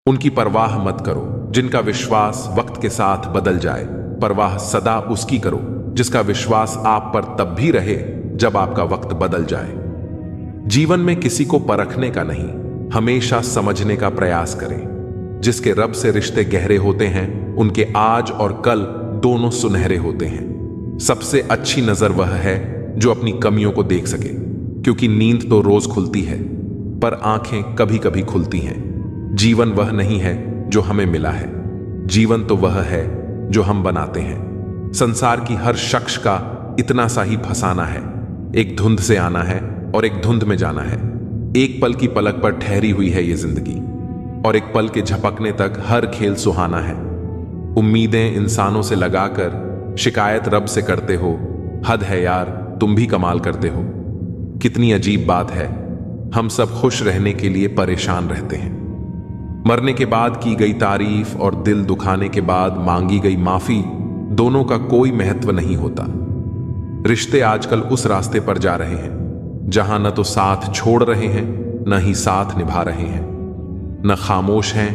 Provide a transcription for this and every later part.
उनकी परवाह मत करो जिनका विश्वास वक्त के साथ बदल जाए। परवाह सदा उसकी करो जिसका विश्वास आप पर तब भी रहे जब आपका वक्त बदल जाए। जीवन में किसी को परखने का नहीं, हमेशा समझने का प्रयास करें। जिसके रब से रिश्ते गहरे होते हैं उनके आज और कल दोनों सुनहरे होते हैं। सबसे अच्छी नजर वह है जो अपनी कमियों को देख सके, क्योंकि नींद तो रोज खुलती है पर आंखें कभी कभी खुलती हैं। जीवन वह नहीं है जो हमें मिला है, जीवन तो वह है जो हम बनाते हैं। संसार की हर शख्स का इतना सा ही फसाना है, एक धुंध से आना है और एक धुंध में जाना है। एक पल की पलक पर ठहरी हुई है ये जिंदगी, और एक पल के झपकने तक हर खेल सुहाना है। उम्मीदें इंसानों से लगाकर शिकायत रब से करते हो, हद है यार तुम भी कमाल करते हो। कितनी अजीब बात है, हम सब खुश रहने के लिए परेशान रहते हैं। मरने के बाद की गई तारीफ और दिल दुखाने के बाद मांगी गई माफी, दोनों का कोई महत्व नहीं होता। रिश्ते आजकल उस रास्ते पर जा रहे हैं जहां न तो साथ छोड़ रहे हैं न ही साथ निभा रहे हैं, न खामोश हैं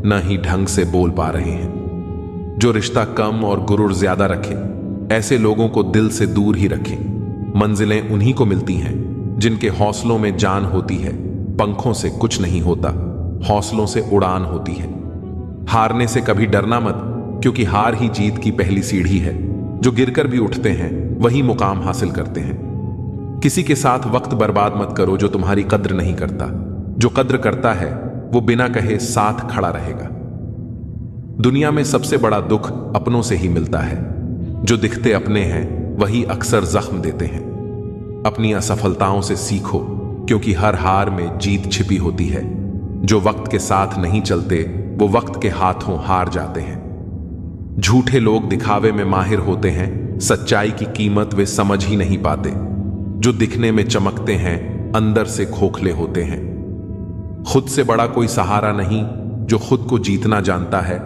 न ही ढंग से बोल पा रहे हैं। जो रिश्ता कम और गुरूर ज्यादा रखे, ऐसे लोगों को दिल से दूर ही रखें। मंजिलें उन्हीं को मिलती हैं जिनके हौसलों में जान होती है। पंखों से कुछ नहीं होता, हौसलों से उड़ान होती है। हारने से कभी डरना मत, क्योंकि हार ही जीत की पहली सीढ़ी है। जो गिरकर भी उठते हैं वही मुकाम हासिल करते हैं। किसी के साथ वक्त बर्बाद मत करो जो तुम्हारी कद्र नहीं करता। जो कद्र करता है वो बिना कहे साथ खड़ा रहेगा। दुनिया में सबसे बड़ा दुख अपनों से ही मिलता है। जो दिखते अपने हैं वही अक्सर जख्म देते हैं। अपनी असफलताओं से सीखो, क्योंकि हर हार में जीत छिपी होती है। जो वक्त के साथ नहीं चलते वो वक्त के हाथों हार जाते हैं। झूठे लोग दिखावे में माहिर होते हैं, सच्चाई की कीमत वे समझ ही नहीं पाते। जो दिखने में चमकते हैं अंदर से खोखले होते हैं। खुद से बड़ा कोई सहारा नहीं जो खुद को जीतना जानता है।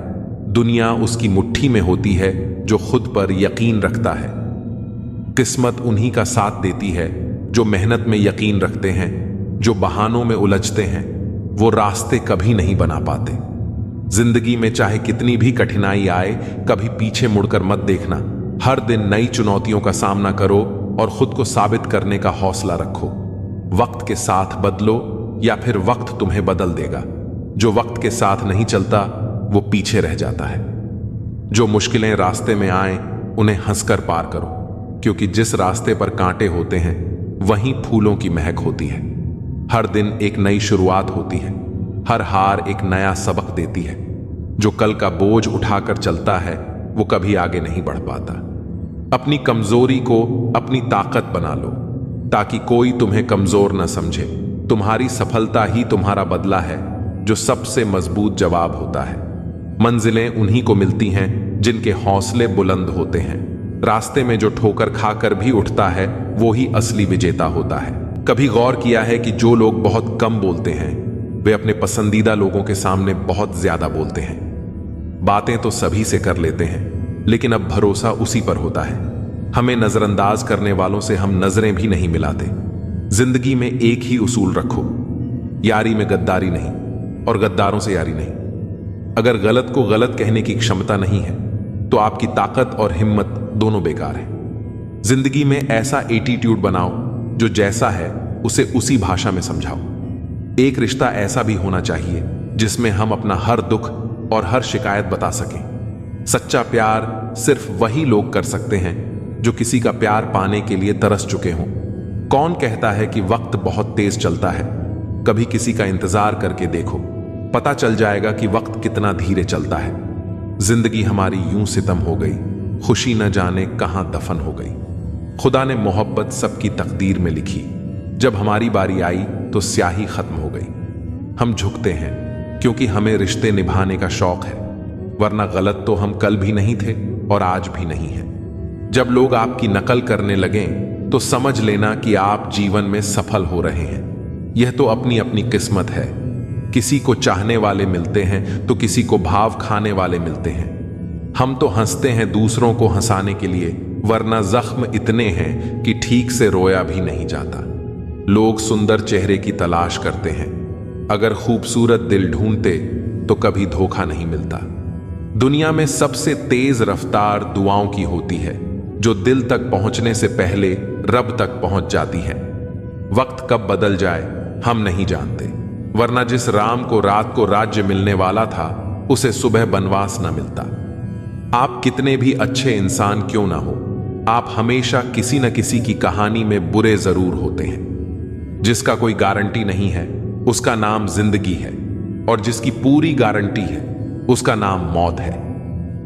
दुनिया उसकी मुट्ठी में होती है जो खुद पर यकीन रखता है। किस्मत उन्हीं का साथ देती है जो मेहनत में यकीन रखते हैं। जो बहानों में उलझते हैं वो रास्ते कभी नहीं बना पाते। जिंदगी में चाहे कितनी भी कठिनाई आए, कभी पीछे मुड़कर मत देखना। हर दिन नई चुनौतियों का सामना करो और खुद को साबित करने का हौसला रखो। वक्त के साथ बदलो या फिर वक्त तुम्हें बदल देगा। जो वक्त के साथ नहीं चलता वो पीछे रह जाता है। जो मुश्किलें रास्ते में आए उन्हें हंसकर पार करो, क्योंकि जिस रास्ते पर कांटे होते हैं वहीं फूलों की महक होती है। हर दिन एक नई शुरुआत होती है। हर हार एक नया सबक देती है। जो कल का बोझ उठाकर चलता है वो कभी आगे नहीं बढ़ पाता। अपनी कमजोरी को अपनी ताकत बना लो, ताकि कोई तुम्हें कमजोर न समझे। तुम्हारी सफलता ही तुम्हारा बदला है, जो सबसे मजबूत जवाब होता है। मंजिलें उन्हीं को मिलती हैं जिनके हौसले बुलंद होते हैं। रास्ते में जो ठोकर खाकर भी उठता है वो ही असली विजेता होता है। कभी गौर किया है कि जो लोग बहुत कम बोलते हैं वे अपने पसंदीदा लोगों के सामने बहुत ज्यादा बोलते हैं। बातें तो सभी से कर लेते हैं, लेकिन अब भरोसा उसी पर होता है। हमें नजरअंदाज करने वालों से हम नजरें भी नहीं मिलाते। जिंदगी में एक ही उसूल रखो, यारी में गद्दारी नहीं और गद्दारों से यारी नहीं। अगर गलत को गलत कहने की क्षमता नहीं है तो आपकी ताकत और हिम्मत दोनों बेकार है। जिंदगी में ऐसा एटीट्यूड बनाओ जो जैसा है उसे उसी भाषा में समझाओ। एक रिश्ता ऐसा भी होना चाहिए जिसमें हम अपना हर दुख और हर शिकायत बता सकें। सच्चा प्यार सिर्फ वही लोग कर सकते हैं जो किसी का प्यार पाने के लिए तरस चुके हों। कौन कहता है कि वक्त बहुत तेज चलता है? कभी किसी का इंतजार करके देखो, पता चल जाएगा कि वक्त कितना धीरे चलता है। जिंदगी हमारी यूं सितम हो गई, खुशी न जाने कहां दफन हो गई। खुदा ने मोहब्बत सबकी तकदीर में लिखी, जब हमारी बारी आई तो स्याही खत्म हो गई। हम झुकते हैं क्योंकि हमें रिश्ते निभाने का शौक है, वरना गलत तो हम कल भी नहीं थे और आज भी नहीं है। जब लोग आपकी नकल करने लगें तो समझ लेना कि आप जीवन में सफल हो रहे हैं। यह तो अपनी अपनी किस्मत है। किसी को चाहने वाले मिलते हैं तो किसी को भाव खाने वाले मिलते हैं। हम तो हंसते हैं दूसरों को हंसाने के लिए, वरना जख्म इतने हैं कि ठीक से रोया भी नहीं जाता। लोग सुंदर चेहरे की तलाश करते हैं, अगर खूबसूरत दिल ढूंढते तो कभी धोखा नहीं मिलता। दुनिया में सबसे तेज रफ्तार दुआओं की होती है, जो दिल तक पहुंचने से पहले रब तक पहुंच जाती है। वक्त कब बदल जाए हम नहीं जानते, वरना जिस राम को रात को राज्य मिलने वाला था उसे सुबह बनवास न मिलता। आप कितने भी अच्छे इंसान क्यों ना हो, आप हमेशा किसी न किसी की कहानी में बुरे जरूर होते हैं। जिसका कोई गारंटी नहीं है उसका नाम जिंदगी है, और जिसकी पूरी गारंटी है उसका नाम मौत है।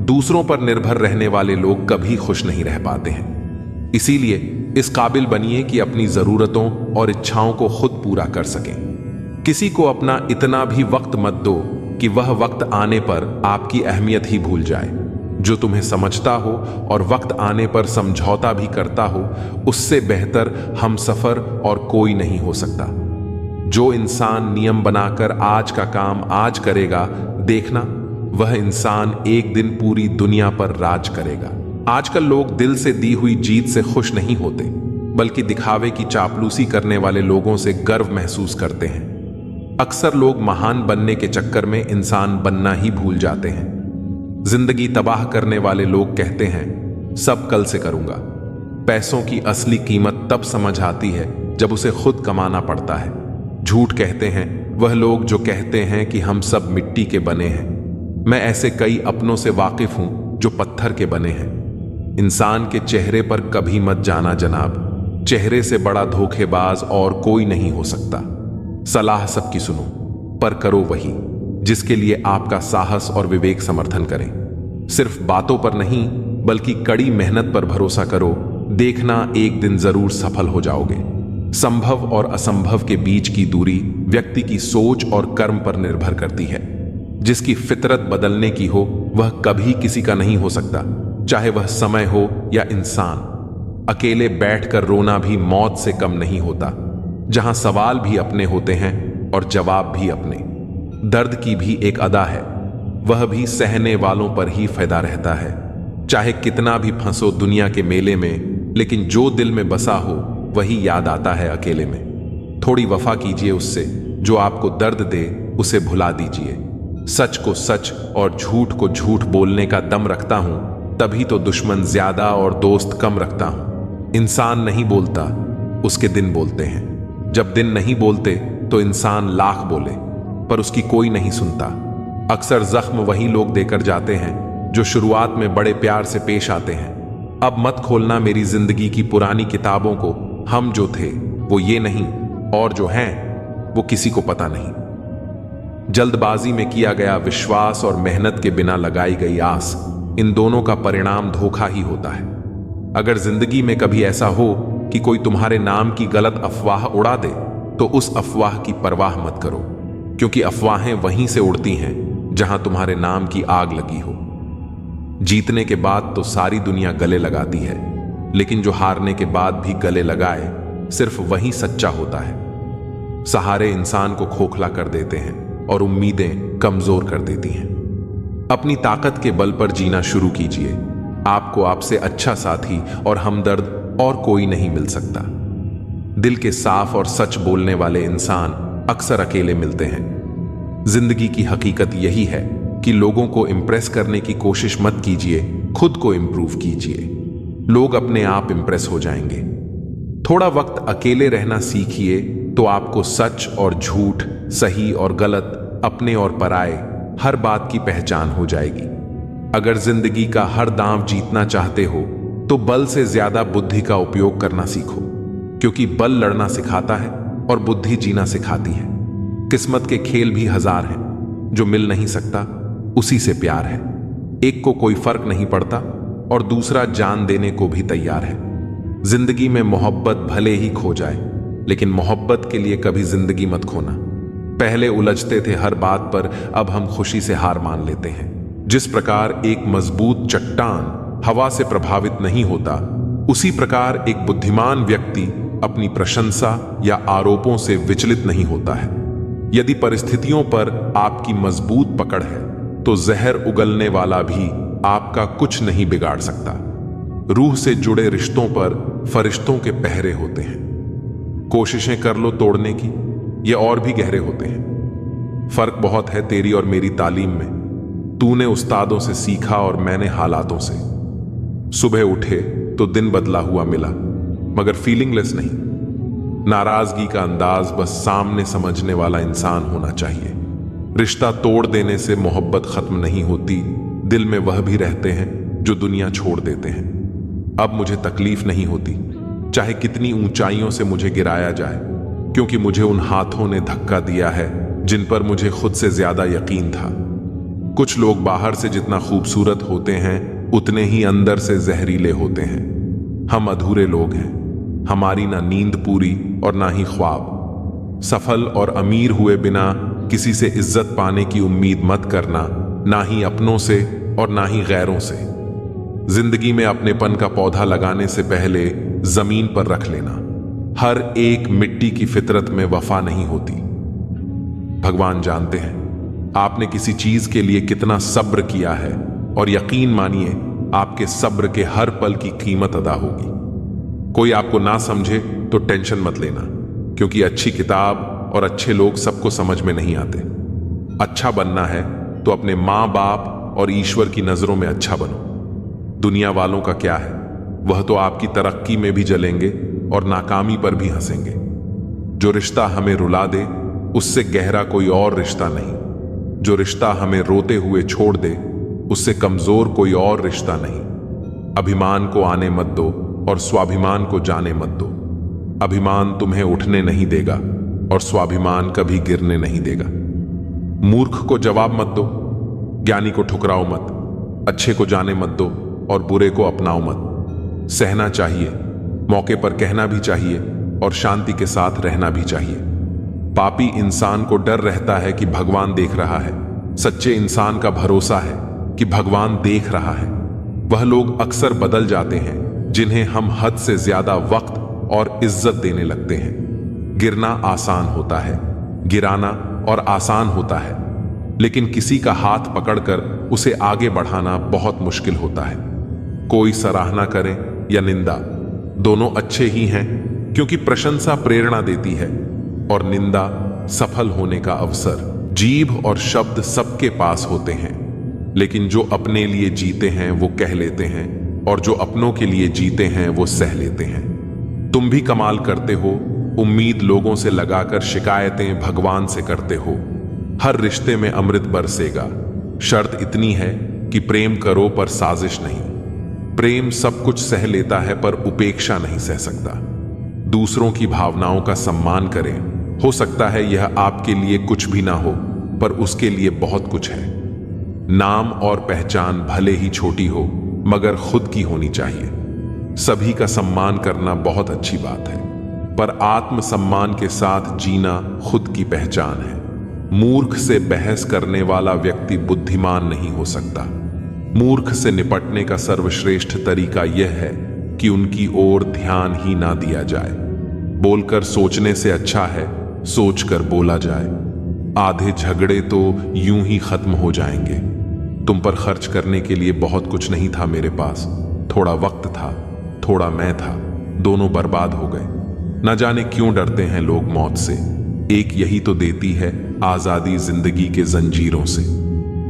दूसरों पर निर्भर रहने वाले लोग कभी खुश नहीं रह पाते हैं। इसीलिए इस काबिल बनिए कि अपनी जरूरतों और इच्छाओं को खुद पूरा कर सकें। किसी को अपना इतना भी वक्त मत दो कि वह वक्त आने पर आपकी अहमियत ही भूल जाए। जो तुम्हें समझता हो और वक्त आने पर समझौता भी करता हो, उससे बेहतर हमसफर और कोई नहीं हो सकता। जो इंसान नियम बनाकर आज का काम आज करेगा, देखना वह इंसान एक दिन पूरी दुनिया पर राज करेगा। आजकल लोग दिल से दी हुई जीत से खुश नहीं होते, बल्कि दिखावे की चापलूसी करने वाले लोगों से गर्व महसूस करते हैं। अक्सर लोग महान बनने के चक्कर में इंसान बनना ही भूल जाते हैं। जिंदगी तबाह करने वाले लोग कहते हैं सब कल से करूंगा। पैसों की असली कीमत तब समझ आती है जब उसे खुद कमाना पड़ता है। झूठ कहते हैं वह लोग जो कहते हैं कि हम सब मिट्टी के बने हैं। मैं ऐसे कई अपनों से वाकिफ हूं जो पत्थर के बने हैं। इंसान के चेहरे पर कभी मत जाना जनाब, चेहरे से बड़ा धोखेबाज और कोई नहीं हो सकता। सलाह सबकी सुनो, पर करो वही जिसके लिए आपका साहस और विवेक समर्थन करें। सिर्फ बातों पर नहीं बल्कि कड़ी मेहनत पर भरोसा करो, देखना एक दिन जरूर सफल हो जाओगे। संभव और असंभव के बीच की दूरी व्यक्ति की सोच और कर्म पर निर्भर करती है। जिसकी फितरत बदलने की हो वह कभी किसी का नहीं हो सकता, चाहे वह समय हो या इंसान। अकेले बैठकर रोना भी मौत से कम नहीं होता, जहां सवाल भी अपने होते हैं और जवाब भी अपने। दर्द की भी एक अदा है, वह भी सहने वालों पर ही फायदा रहता है। चाहे कितना भी फंसो दुनिया के मेले में, लेकिन जो दिल में बसा हो वही याद आता है अकेले में। थोड़ी वफा कीजिए उससे, जो आपको दर्द दे उसे भुला दीजिए। सच को सच और झूठ को झूठ बोलने का दम रखता हूं, तभी तो दुश्मन ज्यादा और दोस्त कम रखता हूं। इंसान नहीं बोलता, उसके दिन बोलते हैं। जब दिन नहीं बोलते तो इंसान लाख बोले, पर उसकी कोई नहीं सुनता। अक्सर जख्म वही लोग देकर जाते हैं जो शुरुआत में बड़े प्यार से पेश आते हैं। अब मत खोलना मेरी जिंदगी की पुरानी किताबों को, हम जो थे वो ये नहीं, और जो हैं वो किसी को पता नहीं। जल्दबाजी में किया गया विश्वास और मेहनत के बिना लगाई गई आस, इन दोनों का परिणाम धोखा ही होता है। अगर जिंदगी में कभी ऐसा हो कि कोई तुम्हारे नाम की गलत अफवाह उड़ा दे, तो उस अफवाह की परवाह मत करो, क्योंकि अफवाहें वहीं से उड़ती हैं जहां तुम्हारे नाम की आग लगी हो। जीतने के बाद तो सारी दुनिया गले लगाती है, लेकिन जो हारने के बाद भी गले लगाए, सिर्फ वही सच्चा होता है। सहारे इंसान को खोखला कर देते हैं और उम्मीदें कमजोर कर देती हैं। अपनी ताकत के बल पर जीना शुरू कीजिए। आपको आपसे अच्छा साथी और हमदर्द और कोई नहीं मिल सकता। दिल के साफ और सच बोलने वाले इंसान अक्सर अकेले मिलते हैं। जिंदगी की हकीकत यही है कि लोगों को इंप्रेस करने की कोशिश मत कीजिए, खुद को इंप्रूव कीजिए। लोग अपने आप इंप्रेस हो जाएंगे। थोड़ा वक्त अकेले रहना सीखिए तो आपको सच और झूठ, सही और गलत, अपने और पराये, हर बात की पहचान हो जाएगी। अगर जिंदगी का हर दांव जीतना चाहते हो तो बल से ज्यादा बुद्धि का उपयोग करना सीखो, क्योंकि बल लड़ना सिखाता है और बुद्धि जीना सिखाती है। किस्मत के खेल भी हजार हैं, जो मिल नहीं सकता उसी से प्यार है। एक को कोई फर्क नहीं पड़ता और दूसरा जान देने को भी तैयार है। जिंदगी में मोहब्बत भले ही खो जाए, लेकिन मोहब्बत के लिए कभी जिंदगी मत खोना। पहले उलझते थे हर बात पर, अब हम खुशी से हार मान लेते हैं। जिस प्रकार एक मजबूत चट्टान हवा से प्रभावित नहीं होता, उसी प्रकार एक बुद्धिमान व्यक्ति अपनी प्रशंसा या आरोपों से विचलित नहीं होता है। यदि परिस्थितियों पर आपकी मजबूत पकड़ है तो जहर उगलने वाला भी आपका कुछ नहीं बिगाड़ सकता। रूह से जुड़े रिश्तों पर फरिश्तों के पहरे होते हैं। कोशिशें कर लो तोड़ने की, ये और भी गहरे होते हैं। फर्क बहुत है तेरी और मेरी तालीम में। तूने उस्तादों से सीखा और मैंने हालातों से। सुबह उठे तो दिन बदला हुआ मिला, मगर फीलिंगलेस नहीं। नाराजगी का अंदाज बस सामने समझने वाला इंसान होना चाहिए। रिश्ता तोड़ देने से मोहब्बत खत्म नहीं होती, दिल में वह भी रहते हैं जो दुनिया छोड़ देते हैं। अब मुझे तकलीफ नहीं होती, चाहे कितनी ऊंचाइयों से मुझे गिराया जाए, क्योंकि मुझे उन हाथों ने धक्का दिया है जिन पर मुझे खुद से ज्यादा यकीन था। कुछ लोग बाहर से जितना खूबसूरत होते हैं उतने ही अंदर से जहरीले होते हैं। हम अधूरे लोग हैं, हमारी ना नींद पूरी और ना ही ख्वाब। सफल और अमीर हुए बिना किसी से इज्जत पाने की उम्मीद मत करना, ना ही अपनों से और ना ही गैरों से। जिंदगी में अपनेपन का पौधा लगाने से पहले जमीन पर रख लेना। हर एक मिट्टी की फितरत में वफा नहीं होती। भगवान जानते हैं आपने किसी चीज के लिए कितना सब्र किया है, और यकीन मानिए आपके सब्र के हर पल की कीमत अदा होगी। कोई आपको ना समझे तो टेंशन मत लेना, क्योंकि अच्छी किताब और अच्छे लोग सबको समझ में नहीं आते। अच्छा बनना है तो अपने माँ बाप और ईश्वर की नजरों में अच्छा बनो। दुनिया वालों का क्या है, वह तो आपकी तरक्की में भी जलेंगे और नाकामी पर भी हंसेंगे। जो रिश्ता हमें रुला दे उससे गहरा कोई और रिश्ता नहीं। जो रिश्ता हमें रोते हुए छोड़ दे उससे कमजोर कोई और रिश्ता नहीं। अभिमान को आने मत दो और स्वाभिमान को जाने मत दो। अभिमान तुम्हें उठने नहीं देगा और स्वाभिमान कभी गिरने नहीं देगा। मूर्ख को जवाब मत दो, ज्ञानी को ठुकराओ मत। अच्छे को जाने मत दो और बुरे को अपनाओ मत। सहना चाहिए, मौके पर कहना भी चाहिए और शांति के साथ रहना भी चाहिए। पापी इंसान को डर रहता है कि भगवान देख रहा है। सच्चे इंसान का भरोसा है कि भगवान देख रहा है। वह लोग अक्सर बदल जाते हैं जिन्हें हम हद से ज्यादा वक्त और इज्जत देने लगते हैं। गिरना आसान होता है, गिराना और आसान होता है, लेकिन किसी का हाथ पकड़कर उसे आगे बढ़ाना बहुत मुश्किल होता है। कोई सराहना करे या निंदा, दोनों अच्छे ही हैं, क्योंकि प्रशंसा प्रेरणा देती है और निंदा सफल होने का अवसर। जीभ और शब्द सबके पास होते हैं, लेकिन जो अपने लिए जीते हैं वो कह लेते हैं, और जो अपनों के लिए जीते हैं वो सह लेते हैं। तुम भी कमाल करते हो, उम्मीद लोगों से लगाकर शिकायतें भगवान से करते हो। हर रिश्ते में अमृत बरसेगा, शर्त इतनी है कि प्रेम करो पर साजिश नहीं। प्रेम सब कुछ सह लेता है पर उपेक्षा नहीं सह सकता। दूसरों की भावनाओं का सम्मान करें। हो सकता है यह आपके लिए कुछ भी ना हो, पर उसके लिए बहुत कुछ है। नाम और पहचान भले ही छोटी हो, मगर खुद की होनी चाहिए। सभी का सम्मान करना बहुत अच्छी बात है, पर आत्मसम्मान के साथ जीना खुद की पहचान है। मूर्ख से बहस करने वाला व्यक्ति बुद्धिमान नहीं हो सकता। मूर्ख से निपटने का सर्वश्रेष्ठ तरीका यह है कि उनकी ओर ध्यान ही ना दिया जाए। बोलकर सोचने से अच्छा है सोचकर बोला जाए। आधे झगड़े तो यूं ही खत्म हो जाएंगे। तुम पर खर्च करने के लिए बहुत कुछ नहीं था मेरे पास। थोड़ा वक्त था, थोड़ा मैं था, दोनों बर्बाद हो गए। न जाने क्यों डरते हैं लोग मौत से। एक यही तो देती है आजादी जिंदगी के जंजीरों से।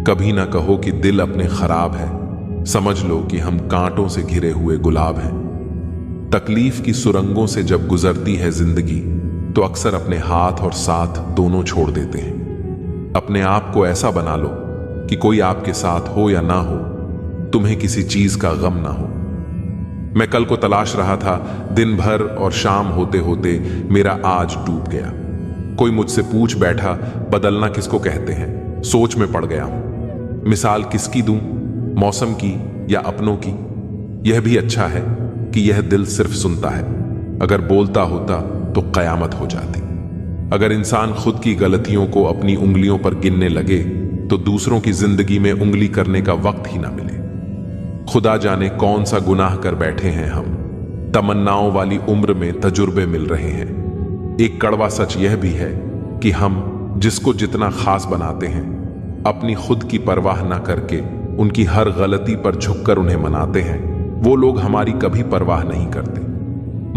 कभी ना कहो कि दिल अपने खराब है, समझ लो कि हम कांटों से घिरे हुए गुलाब हैं। तकलीफ की सुरंगों से जब गुजरती है जिंदगी, तो अक्सर अपने हाथ और साथ दोनों छोड़ देते हैं। अपने आप को ऐसा बना लो कि कोई आपके साथ हो या ना हो, तुम्हें किसी चीज का गम ना हो। मैं कल को तलाश रहा था, दिन भर और शाम होते होते मेरा आज डूब गया। कोई मुझसे पूछ बैठा, बदलना किसको कहते हैं? सोच में पड़ गया हूं। मिसाल किसकी दूं, मौसम की या अपनों की? यह भी अच्छा है कि यह दिल सिर्फ सुनता है। अगर बोलता होता तो कयामत हो जाती। अगर इंसान खुद की गलतियों को अपनी उंगलियों पर गिनने लगे तो दूसरों की जिंदगी में उंगली करने का वक्त ही ना मिले। खुदा जाने कौन सा गुनाह कर बैठे हैं हम। तमन्नाओं वाली उम्र में तजुर्बे मिल रहे हैं। एक कड़वा सच यह भी है कि हम जिसको जितना खास बनाते हैं, अपनी खुद की परवाह ना करके उनकी हर गलती पर झुककर उन्हें मनाते हैं, वो लोग हमारी कभी परवाह नहीं करते।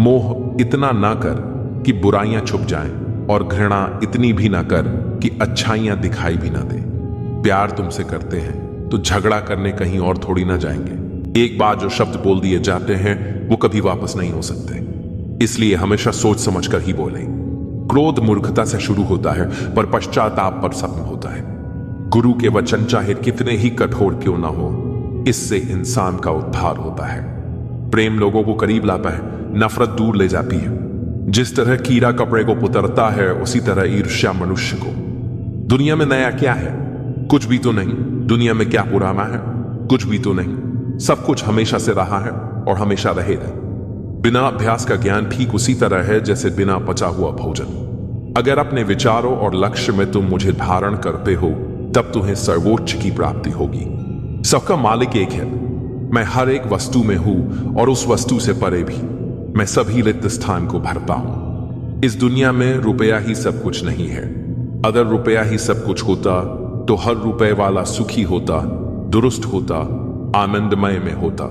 मोह इतना ना कर कि बुराइयां छुप जाएं, और घृणा इतनी भी ना कर कि अच्छाइयां दिखाई भी ना दे। प्यार तुमसे करते हैं तो झगड़ा करने कहीं और थोड़ी ना जाएंगे। एक बार जो शब्द बोल दिए जाते हैं वो कभी वापस नहीं हो सकते, इसलिए हमेशा सोच समझ कर ही बोलें। क्रोध मूर्खता से शुरू होता है पर पश्चाताप पर खत्म होता है। गुरु के वचन चाहे कितने ही कठोर क्यों ना हो, इससे इंसान का उद्धार होता है। प्रेम लोगों को करीब लाता है, नफरत दूर ले जाती है। जिस तरह कीड़ा कपड़े को पुतरता है, उसी तरह ईर्ष्या मनुष्य को। दुनिया में नया क्या है? कुछ भी तो नहीं। दुनिया में क्या पुराना है? कुछ भी तो नहीं। सब कुछ हमेशा से रहा है और हमेशा रहेगा। बिना अभ्यास का ज्ञान ठीक उसी तरह है जैसे बिना पचा हुआ भोजन। अगर अपने विचारों और लक्ष्य में तुम मुझे धारण करते हो, तब तुम्हें सर्वोच्च की प्राप्ति होगी। सबका मालिक एक है। मैं हर एक वस्तु में हूं और उस वस्तु से परे भी। मैं सभी रिक्त स्थान को भरता हूं। इस दुनिया में रुपया ही सब कुछ नहीं है। अगर रुपया ही सब कुछ होता तो हर रुपए वाला सुखी होता, दुरुस्त होता, आनंदमय में होता।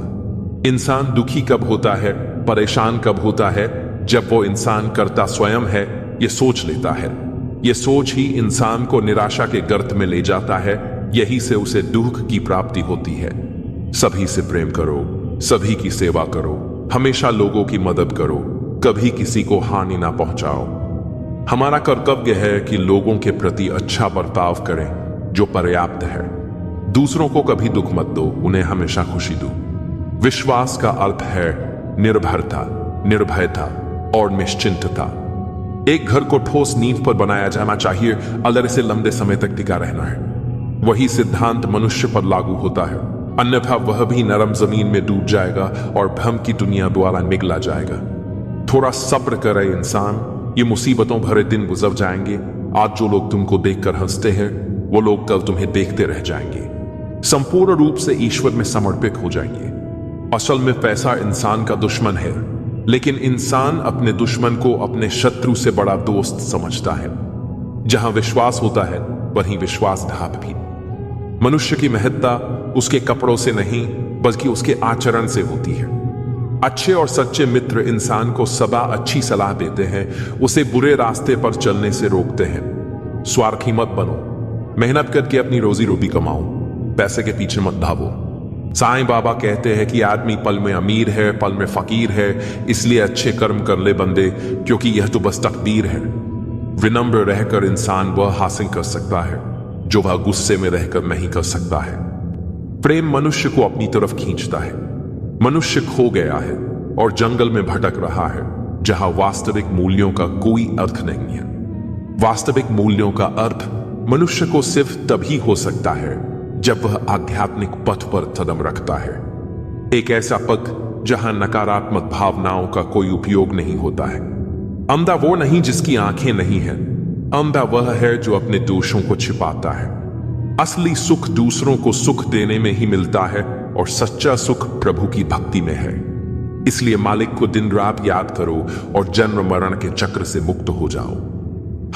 इंसान दुखी कब होता है, परेशान कब होता है? जब वो इंसान करता स्वयं है, ये सोच लेता है। ये सोच ही इंसान को निराशा के गर्त में ले जाता है। यही से उसे दुख की प्राप्ति होती है। सभी से प्रेम करो, सभी की सेवा करो, हमेशा लोगों की मदद करो, कभी किसी को हानि ना पहुंचाओ। हमारा कर्तव्य है कि लोगों के प्रति अच्छा बर्ताव करें, जो पर्याप्त है। दूसरों को कभी दुख मत दो, उन्हें हमेशा खुशी दो। विश्वास का अर्थ है निर्भरता, निर्भयता और निश्चिंतता। एक घर को ठोस नींव पर बनाया जाना चाहिए, अगर इसे लंबे समय तक टिका रहना है। वही सिद्धांत मनुष्य पर लागू होता है, अन्यथा वह भी नरम जमीन में डूब जाएगा और भ्रम की दुनिया द्वारा निगला जाएगा। थोड़ा सब्र करे इंसान, ये मुसीबतों भरे दिन गुजर जाएंगे। आज जो लोग तुमको देखकर हंसते हैं, वो लोग कल तुम्हें देखते रह जाएंगे। संपूर्ण रूप से ईश्वर में समर्पित हो जाएंगे। असल में पैसा इंसान का दुश्मन है, लेकिन इंसान अपने दुश्मन को अपने शत्रु से बड़ा दोस्त समझता है। जहां विश्वास होता है वहीं विश्वासघात भी। मनुष्य की महत्ता उसके कपड़ों से नहीं बल्कि उसके आचरण से होती है। अच्छे और सच्चे मित्र इंसान को सदा अच्छी सलाह देते हैं, उसे बुरे रास्ते पर चलने से रोकते हैं। स्वार्थी मत बनो, मेहनत करके अपनी रोजी रोटी कमाओ, पैसे के पीछे मत भागो। साईं बाबा कहते हैं कि आदमी पल में अमीर है, पल में फकीर है, इसलिए अच्छे कर्म कर ले बंदे, क्योंकि यह तो बस तकदीर है। विनम्र रहकर इंसान वह हासिल कर सकता है जो वह गुस्से में रहकर नहीं कर सकता है। प्रेम मनुष्य को अपनी तरफ खींचता है। मनुष्य खो गया है और जंगल में भटक रहा है, जहां वास्तविक मूल्यों का कोई अर्थ नहीं है। वास्तविक मूल्यों का अर्थ मनुष्य को सिर्फ तभी हो सकता है जब वह आध्यात्मिक पथ पर कदम रखता है। एक ऐसा पथ जहां नकारात्मक भावनाओं का कोई उपयोग नहीं होता है। अंधा वो नहीं जिसकी आंखें नहीं है, अंधा वह है जो अपने दोषों को छिपाता है। असली सुख दूसरों को सुख देने में ही मिलता है और सच्चा सुख प्रभु की भक्ति में है। इसलिए मालिक को दिन रात याद करो और जन्म मरण के चक्र से मुक्त हो जाओ।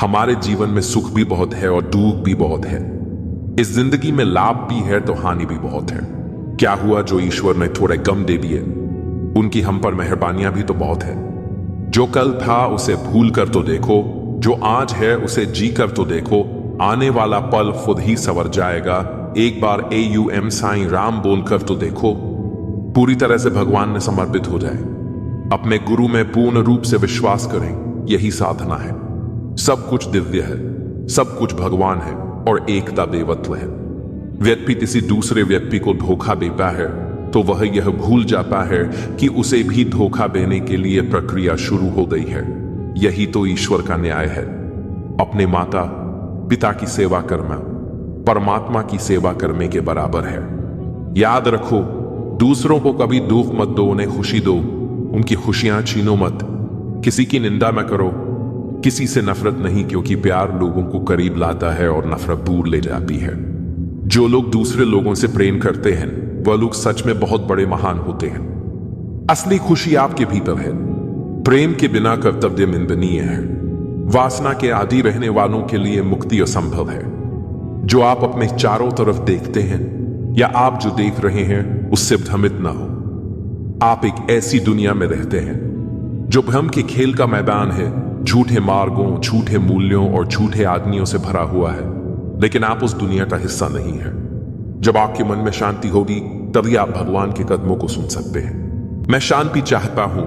हमारे जीवन में सुख भी बहुत है और दुख भी बहुत है। इस जिंदगी में लाभ भी है तो हानि भी बहुत है। क्या हुआ जो ईश्वर ने थोड़े गम दे दिए, उनकी हम पर मेहरबानियां भी तो बहुत है। जो कल था उसे भूल कर तो देखो, जो आज है उसे जी कर तो देखो। आने वाला पल खुद ही संवर जाएगा। एक बार AUM साईं राम बोलकर तो देखो। पूरी तरह से भगवान में समर्पित हो जाए। अपने गुरु में पूर्ण रूप से विश्वास करें, यही साधना है। सब कुछ दिव्य है, सब कुछ भगवान है और एकता देवत्व है। व्यक्ति किसी दूसरे व्यक्ति को धोखा देता है तो वह यह भूल जाता है कि उसे भी धोखा देने के लिए प्रक्रिया शुरू हो गई है। यही तो ईश्वर का न्याय है। अपने माता पिता की सेवा करना परमात्मा की सेवा करने के बराबर है। याद रखो, दूसरों को कभी दुख मत दो, उन्हें खुशी दो। उनकी खुशियां छीनो मत। किसी की निंदा न करो, किसी से नफरत नहीं, क्योंकि प्यार लोगों को करीब लाता है और नफरत दूर ले जाती है। जो लोग दूसरे लोगों से प्रेम करते हैं वह लोग सच में बहुत बड़े महान होते हैं। असली खुशी आपके भीतर है। प्रेम के बिना कर्तव्य निंदनीय है। वासना के आदी रहने वालों के लिए मुक्ति असंभव है। जो आप अपने चारों तरफ देखते हैं या आप जो देख रहे हैं उससे भ्रमित ना हो। आप एक ऐसी दुनिया में रहते हैं जो भ्रम के खेल का मैदान है, झूठे मार्गों, झूठे मूल्यों और झूठे आदमियों से भरा हुआ है, लेकिन आप उस दुनिया का हिस्सा नहीं है। जब आपके मन में शांति होगी तभी आप भगवान के कदमों को सुन सकते हैं। मैं शांति चाहता हूं,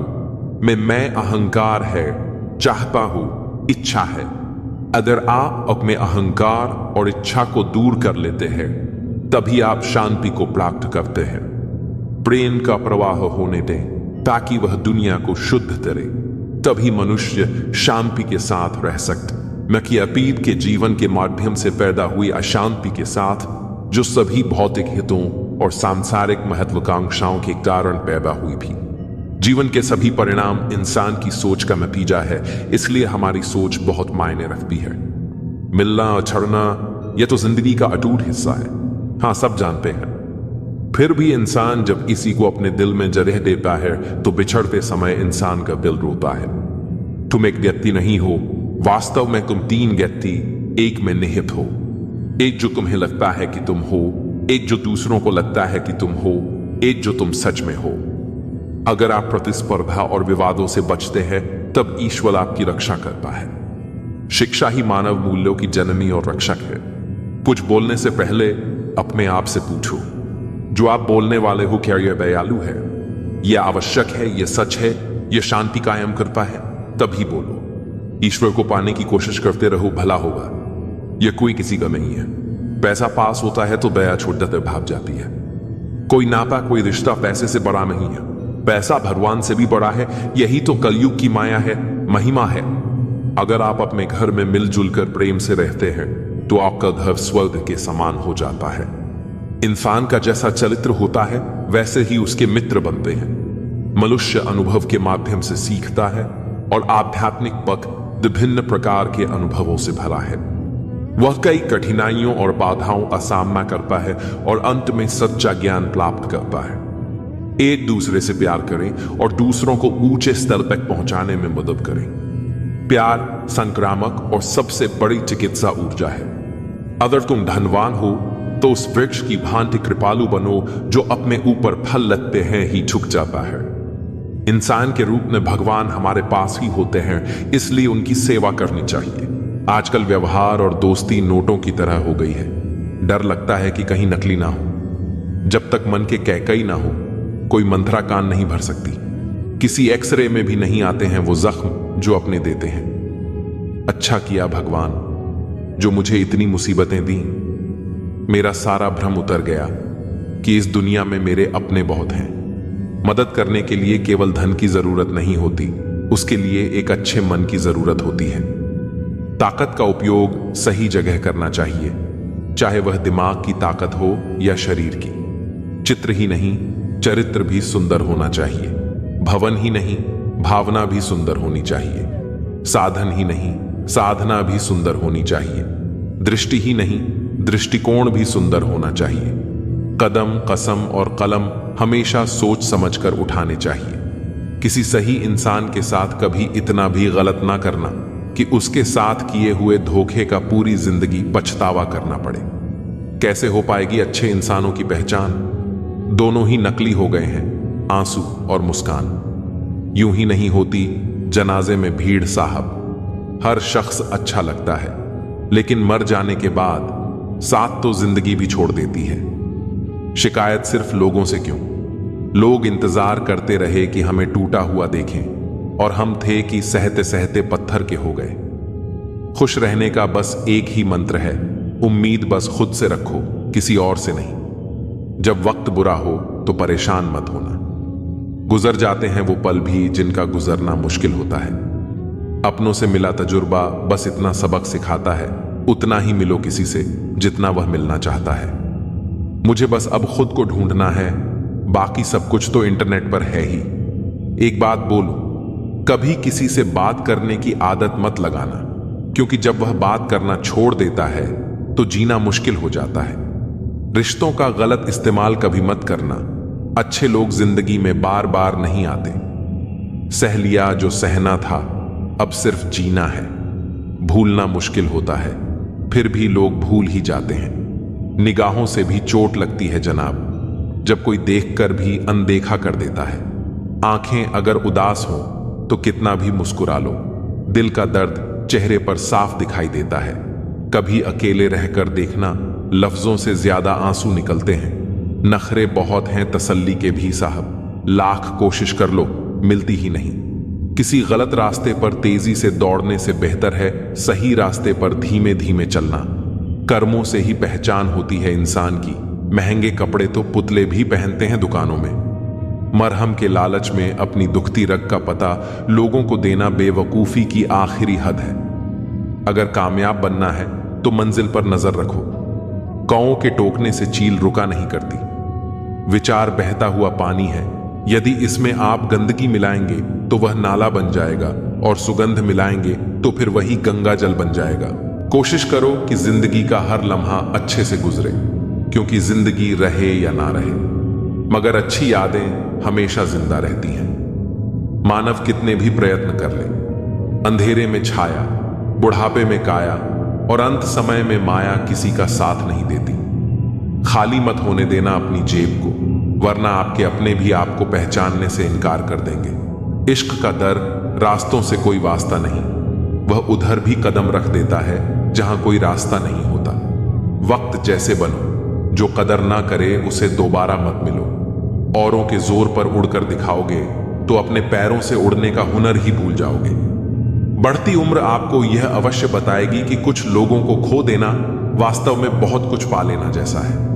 मैं अहंकार है, चाहता हूं, इच्छा है। अगर आप अपने अहंकार और इच्छा को दूर कर लेते हैं तभी आप शांति को प्राप्त करते हैं। प्रेम का प्रवाह होने दें ताकि वह दुनिया को शुद्ध करे, तभी मनुष्य शांति के साथ रह सकते। न कि अतीत के जीवन के माध्यम से पैदा हुई अशांति के साथ, जो सभी भौतिक हितों और सांसारिक महत्वाकांक्षाओं के कारण पैदा हुई थी। जीवन के सभी परिणाम इंसान की सोच का नतीजा है, इसलिए हमारी सोच बहुत मायने रखती है। मिलना और छड़ना यह तो जिंदगी का अटूट हिस्सा है, हाँ सब जानते हैं। फिर भी इंसान जब किसी को अपने दिल में जगह देता है तो बिछड़ते समय इंसान का दिल रोता है। तुम एक व्यक्ति नहीं हो, वास्तव में तुम तीन व्यक्ति एक में निहित हो। एक जो तुम्हें लगता है कि तुम हो, एक जो दूसरों को लगता है कि तुम हो, एक जो तुम सच में हो। अगर आप प्रतिस्पर्धा और विवादों से बचते हैं तब ईश्वर आपकी रक्षा करता है। शिक्षा ही मानव मूल्यों की जननी और रक्षक है। कुछ बोलने से पहले अपने आप से पूछो, जो आप बोलने वाले हो क्या यह दयालु है, यह आवश्यक है, यह सच है, यह शांति कायम करता है, तभी बोलो। ईश्वर को पाने की कोशिश करते रहो, भला होगा। यह कोई किसी का नहीं है। पैसा पास होता है तो दया छोड़ते भाग जाती है। कोई नाता, कोई रिश्ता पैसे से बड़ा नहीं है। पैसा भगवान से भी बड़ा है। यही तो कलयुग की माया है, महिमा है। अगर आप अपने घर में मिलजुल कर प्रेम से रहते हैं तो आपका घर स्वर्ग के समान हो जाता है। इंसान का जैसा चरित्र होता है वैसे ही उसके मित्र बनते हैं। मनुष्य अनुभव के माध्यम से सीखता है और आध्यात्मिक पथ विभिन्न प्रकार के अनुभवों से भरा है। वह कई कठिनाइयों और बाधाओं का सामना करता है और अंत में सच्चा ज्ञान प्राप्त करता है। एक दूसरे से प्यार करें और दूसरों को ऊंचे स्तर तक पहुंचाने में मदद करें। प्यार संक्रामक और सबसे बड़ी चिकित्सा ऊर्जा है। अगर तुम धनवान हो तो उस वृक्ष की भांति कृपालु बनो जो अपने ऊपर फल लगते हैं ही झुक जाता है। इंसान के रूप में भगवान हमारे पास ही होते हैं, इसलिए उनकी सेवा करनी चाहिए। आजकल व्यवहार और दोस्ती नोटों की तरह हो गई है। डर लगता है कि कहीं नकली ना हो। जब तक मन के कैकई ना हो कोई मंत्रा कान नहीं भर सकती। किसी एक्सरे में भी नहीं आते हैं वो जख्म जो अपने देते हैं। अच्छा किया भगवान जो मुझे इतनी मुसीबतें दी। मेरा सारा भ्रम उतर गया कि इस दुनिया में मेरे अपने बहुत हैं। मदद करने के लिए केवल धन की जरूरत नहीं होती, उसके लिए एक अच्छे मन की जरूरत होती है। ताकत का उपयोग सही जगह करना चाहिए, चाहे वह दिमाग की ताकत हो या शरीर की। चित्र ही नहीं चरित्र भी सुंदर होना चाहिए। भवन ही नहीं भावना भी सुंदर होनी चाहिए। साधन ही नहीं साधना भी सुंदर होनी चाहिए। दृष्टि ही नहीं दृष्टिकोण भी सुंदर होना चाहिए। कदम, कसम और कलम हमेशा सोच समझकर उठाने चाहिए। किसी सही इंसान के साथ कभी इतना भी गलत ना करना कि उसके साथ किए हुए धोखे का पूरी जिंदगी पछतावा करना पड़े। कैसे हो पाएगी अच्छे इंसानों की पहचान? दोनों ही नकली हो गए हैं, आंसू और मुस्कान। यूं ही नहीं होती जनाजे में भीड़ साहब। हर शख्स अच्छा लगता है लेकिन मर जाने के बाद साथ तो जिंदगी भी छोड़ देती है। शिकायत सिर्फ लोगों से क्यों? लोग इंतजार करते रहे कि हमें टूटा हुआ देखें और हम थे कि सहते सहते पत्थर के हो गए। खुश रहने का बस एक ही मंत्र है, उम्मीद बस खुद से रखो, किसी और से नहीं। जब वक्त बुरा हो तो परेशान मत होना। गुजर जाते हैं वो पल भी जिनका गुजरना मुश्किल होता है। अपनों से मिला तजुर्बा बस इतना सबक सिखाता है, उतना ही मिलो किसी से जितना वह मिलना चाहता है। मुझे बस अब खुद को ढूंढना है, बाकी सब कुछ तो इंटरनेट पर है ही। एक बात बोलूं, कभी किसी से बात करने की आदत मत लगाना, क्योंकि जब वह बात करना छोड़ देता है तो जीना मुश्किल हो जाता है। रिश्तों का गलत इस्तेमाल कभी मत करना। अच्छे लोग जिंदगी में बार बार नहीं आते। सह लिया जो सहना था, अब सिर्फ जीना है। भूलना मुश्किल होता है, फिर भी लोग भूल ही जाते हैं। निगाहों से भी चोट लगती है जनाब, जब कोई देखकर भी अनदेखा कर देता है। आंखें अगर उदास हो तो कितना भी मुस्कुरा लो, दिल का दर्द चेहरे पर साफ दिखाई देता है। कभी अकेले रहकर देखना, लफ्जों से ज्यादा आंसू निकलते हैं। नखरे बहुत हैं तसल्ली के भी साहब, लाख कोशिश कर लो मिलती ही नहीं। किसी गलत रास्ते पर तेजी से दौड़ने से बेहतर है सही रास्ते पर धीमे धीमे चलना। कर्मों से ही पहचान होती है इंसान की। महंगे कपड़े तो पुतले भी पहनते हैं दुकानों में। मरहम के लालच में अपनी दुखती रग का पता लोगों को देना बेवकूफी की आखिरी हद है। अगर कामयाब बनना है तो मंजिल पर नजर रखो। कौओं के टोकने से चील रुका नहीं करती। विचार बहता हुआ पानी है, यदि इसमें आप गंदगी मिलाएंगे तो वह नाला बन जाएगा, और सुगंध मिलाएंगे तो फिर वही गंगा जल बन जाएगा। कोशिश करो कि जिंदगी का हर लम्हा अच्छे से गुजरे, क्योंकि जिंदगी रहे या ना रहे, मगर अच्छी यादें हमेशा जिंदा रहती हैं। मानव कितने भी प्रयत्न कर ले, अंधेरे में छाया, बुढ़ापे में काया और अंत समय में माया किसी का साथ नहीं देती। खाली मत होने देना अपनी जेब को, वरना आपके अपने भी आपको पहचानने से इनकार कर देंगे। इश्क का दर रास्तों से कोई वास्ता नहीं, वह उधर भी कदम रख देता है जहां कोई रास्ता नहीं होता। वक्त जैसे बनो, जो कदर ना करे उसे दोबारा मत मिलो। औरों के जोर पर उड़कर दिखाओगे तो अपने पैरों से उड़ने का हुनर ही भूल जाओगे। बढ़ती उम्र आपको यह अवश्य बताएगी कि कुछ लोगों को खो देना वास्तव में बहुत कुछ पा लेना जैसा है।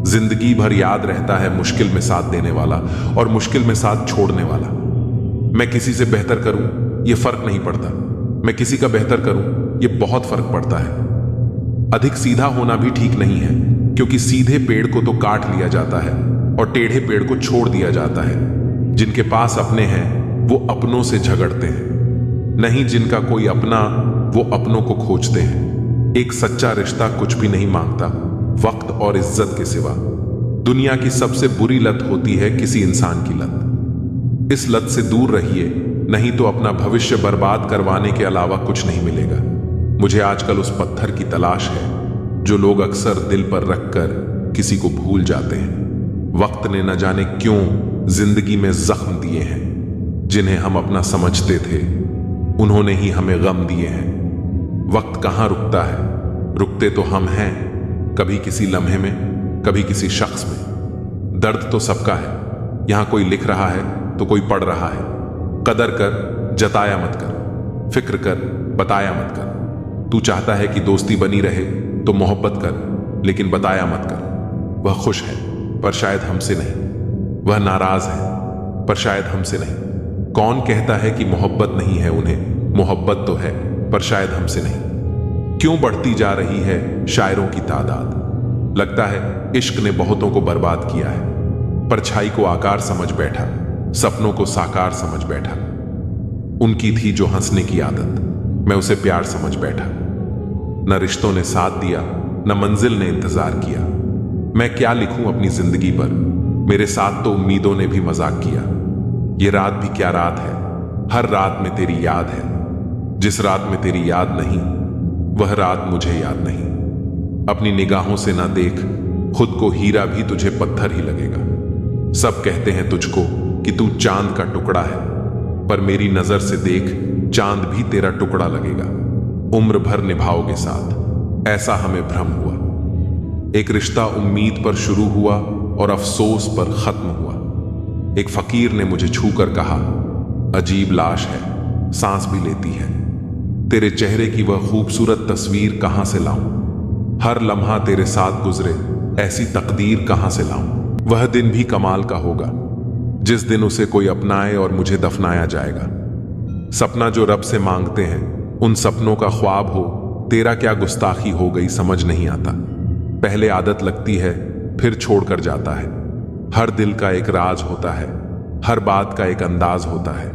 जिंदगी भर याद रहता है मुश्किल में साथ देने वाला और मुश्किल में साथ छोड़ने वाला। मैं किसी से बेहतर करूं यह फर्क नहीं पड़ता, मैं किसी का बेहतर करूं यह बहुत फर्क पड़ता है। अधिक सीधा होना भी ठीक नहीं है, क्योंकि सीधे पेड़ को तो काट लिया जाता है और टेढ़े पेड़ को छोड़ दिया जाता है। जिनके पास अपने हैं वो अपनों से झगड़ते हैं, नहीं जिनका कोई अपना वो अपनों को खोजते हैं। एक सच्चा रिश्ता कुछ भी नहीं मांगता वक्त और इज्जत के सिवा। दुनिया की सबसे बुरी लत होती है किसी इंसान की लत। इस लत से दूर रहिए, नहीं तो अपना भविष्य बर्बाद करवाने के अलावा कुछ नहीं मिलेगा। मुझे आजकल उस पत्थर की तलाश है जो लोग अक्सर दिल पर रखकर किसी को भूल जाते हैं। वक्त ने न जाने क्यों जिंदगी में जख्म दिए हैं, जिन्हें हम अपना समझते थे उन्होंने ही हमें गम दिए हैं। वक्त कहाँ रुकता है, रुकते तो हम हैं, कभी किसी लम्हे में, कभी किसी शख्स में। दर्द तो सबका है, यहां कोई लिख रहा है तो कोई पढ़ रहा है। कदर कर, जताया मत कर, फिक्र कर, बताया मत कर। तू चाहता है कि दोस्ती बनी रहे तो मोहब्बत कर, लेकिन बताया मत कर। वह खुश है पर शायद हमसे नहीं, वह नाराज है पर शायद हमसे नहीं। कौन कहता है कि मोहब्बत नहीं है उन्हें, मोहब्बत तो है पर शायद हमसे नहीं। क्यों बढ़ती जा रही है शायरों की तादाद? लगता है इश्क ने बहुतों को बर्बाद किया है। परछाई को आकार समझ बैठा, सपनों को साकार समझ बैठा। उनकी थी जो हंसने की आदत, मैं उसे प्यार समझ बैठा। न रिश्तों ने साथ दिया, न मंजिल ने इंतजार किया। मैं क्या लिखूं अपनी जिंदगी पर, मेरे साथ तो उम्मीदों ने भी मजाक किया। ये रात भी क्या रात है, हर रात में तेरी याद है। जिस रात में तेरी याद नहीं वह रात मुझे याद नहीं। अपनी निगाहों से ना देख, खुद को हीरा भी तुझे पत्थर ही लगेगा। सब कहते हैं तुझको कि तू चांद का टुकड़ा है, पर मेरी नजर से देख, चांद भी तेरा टुकड़ा लगेगा। उम्र भर निभाओगे साथ, ऐसा हमें भ्रम हुआ। एक रिश्ता उम्मीद पर शुरू हुआ और अफसोस पर खत्म हुआ। एक फकीर ने मुझे छूकर कहा, अजीब लाश है, सांस भी लेती है। तेरे चेहरे की वह खूबसूरत तस्वीर कहां से लाऊं? हर लम्हा तेरे साथ गुजरे, ऐसी तकदीर कहां से लाऊं? वह दिन भी कमाल का होगा जिस दिन उसे कोई अपनाए और मुझे दफनाया जाएगा। सपना जो रब से मांगते हैं, उन सपनों का ख्वाब हो। तेरा क्या गुस्ताखी हो गई समझ नहीं आता। पहले आदत लगती है फिर छोड़कर जाता है। हर दिल का एक राज होता है, हर बात का एक अंदाज होता है।